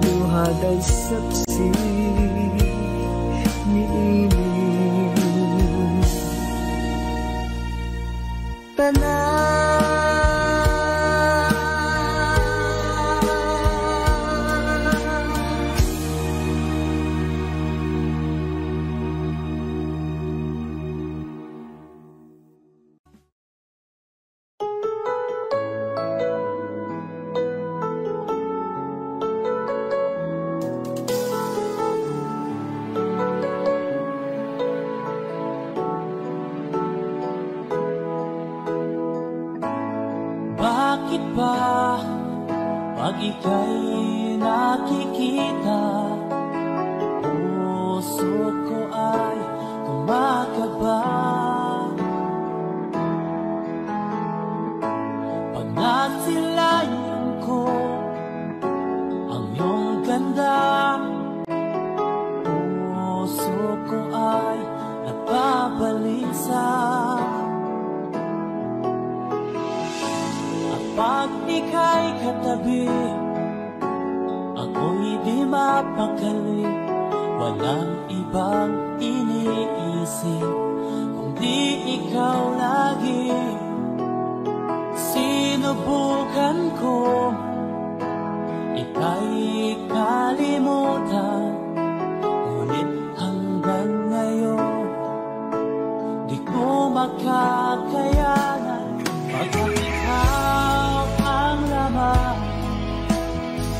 luhad ay saksi ni inyong tanan. Bakit ba pag ika'y nakikita, puso ko ay kumakaba? Pag nasilayan ko ang iyong ganda, puso ko ay napabalisa. Pag ika'y katabi, ako'y di mapakali, walang ibang iniisip kundi ikaw lagi. Sinubukan ko ika'y kalimutan, ngunit hanggang ngayon di ko makakayanan. Pagkat ikaw ang laman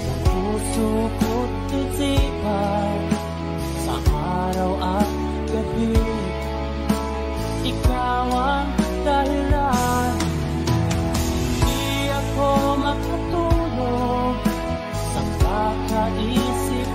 ng puso ko't isipan, sa araw at gabi, ikaw ang dahilan. Di ako makatulog sa kakaisip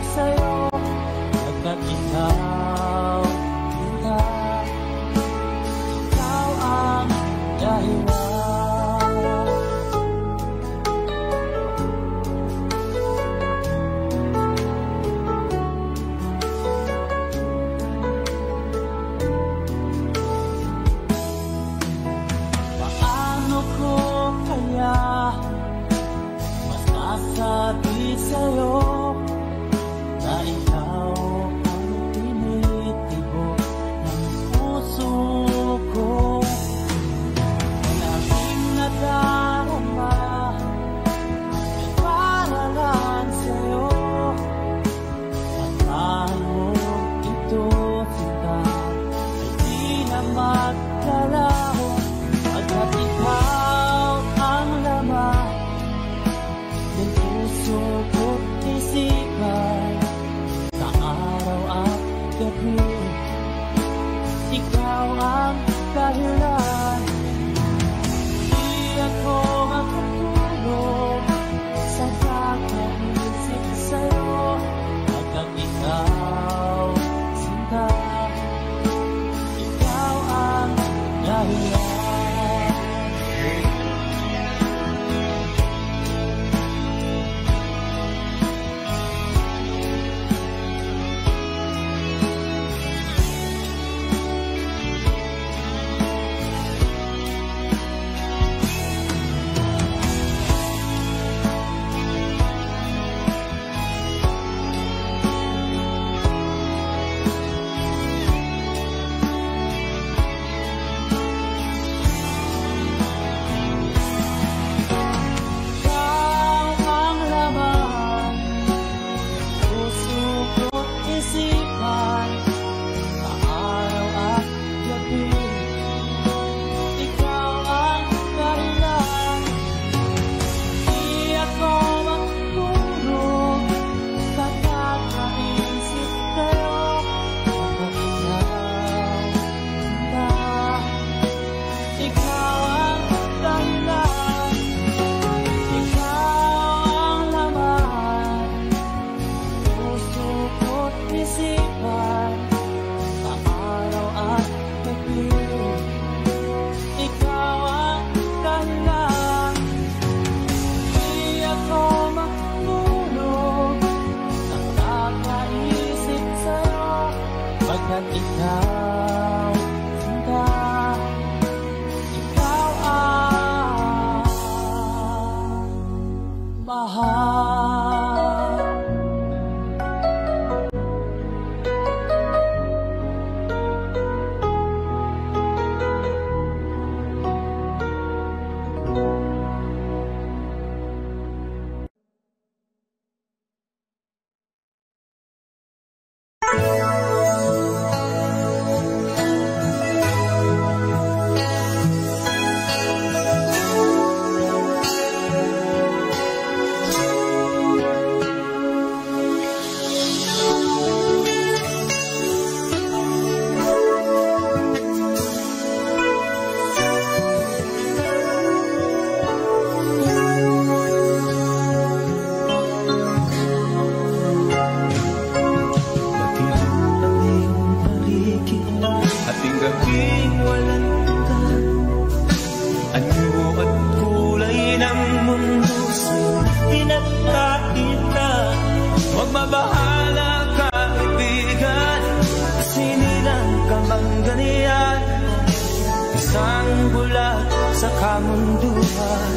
kamunduhan,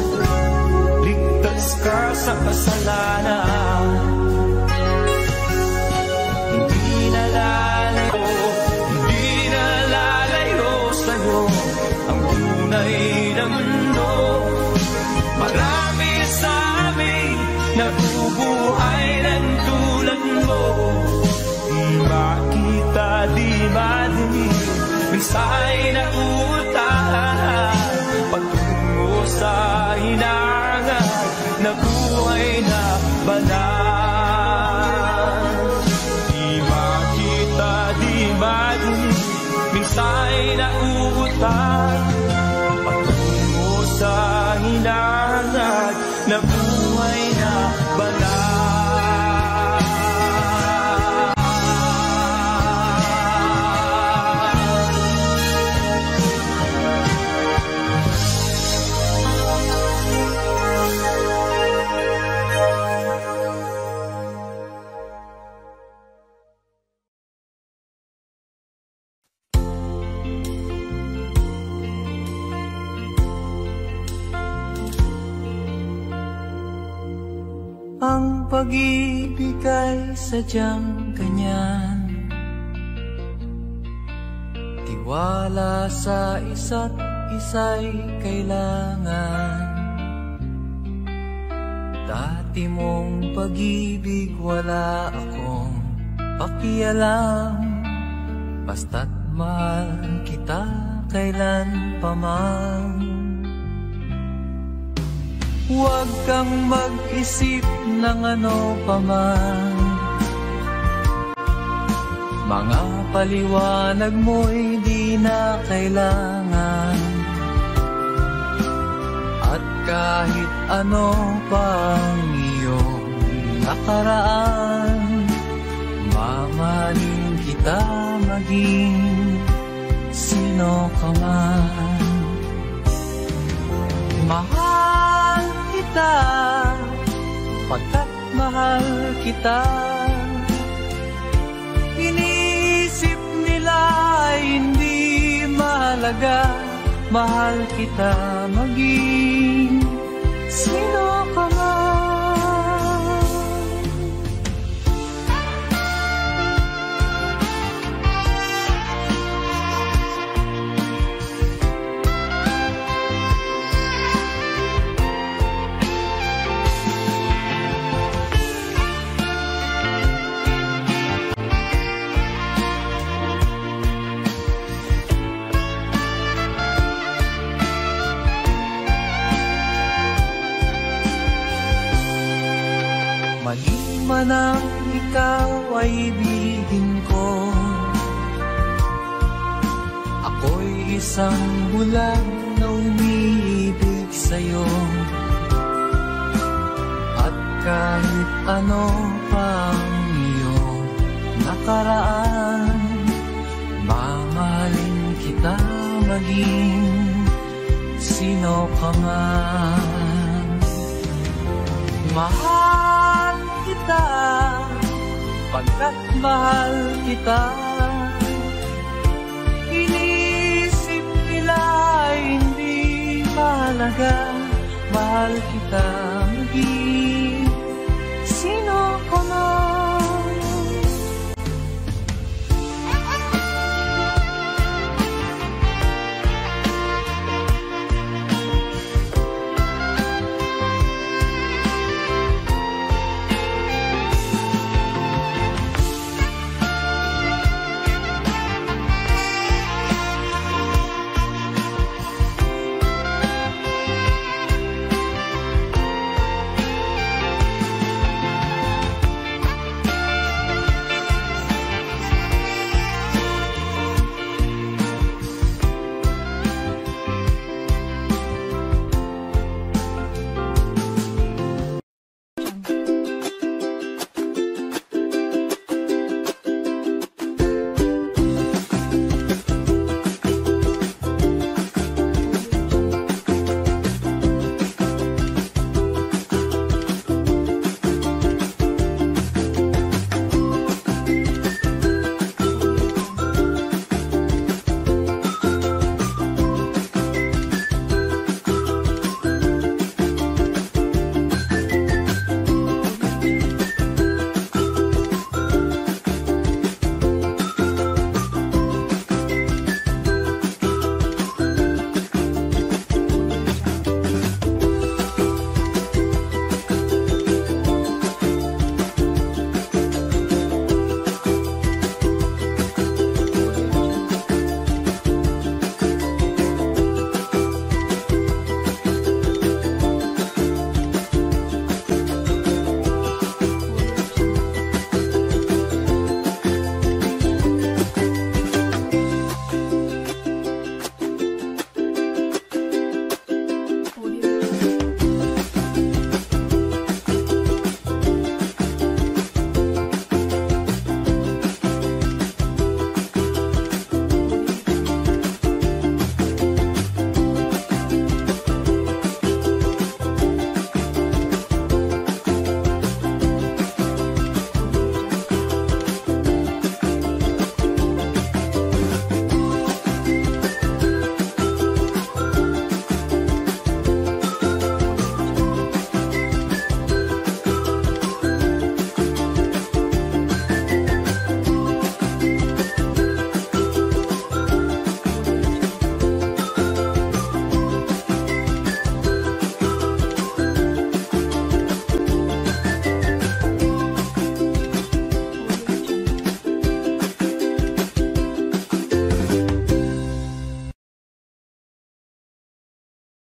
ligtas ka sa kasalanan. Hindi nalalayo sa'yo ang tunay na mundo. Marami sa amin nabubuhay ng tulad mo. Di makita, di madinig, minsay na utahan, patungo sa hinangan na buhay na banal. Di makita, di madinig, minsay na utahan, patungo sa hinangan na buhay na banal. Ang pag-ibig ay sadyang ganyan, tiwala sa isa't isa'y kailangan. Dati mong pag-ibig wala akong pakialam, basta't mahal kita kailan pa man. Huwag kang mag-isip ng ano pa man, mga paliwanag mo'y di na kailangan. At kahit ano pang iyong nakaraan, mamahalin kita maging sino ka man. Mahal kita, pagkat mahal kita. Inisip nila ay hindi mahalaga, mahal kita maging sino ka man. Man ang ikaw ay ibigin ko, ako'y isang bulag na umiibig sa'yo. At kahit ano pang iyong nakaraan, mamahalin kita maging sino ka man. Mahal kita, pagkat mahal kita. Inisip nila hindi mahalaga, mahal kita.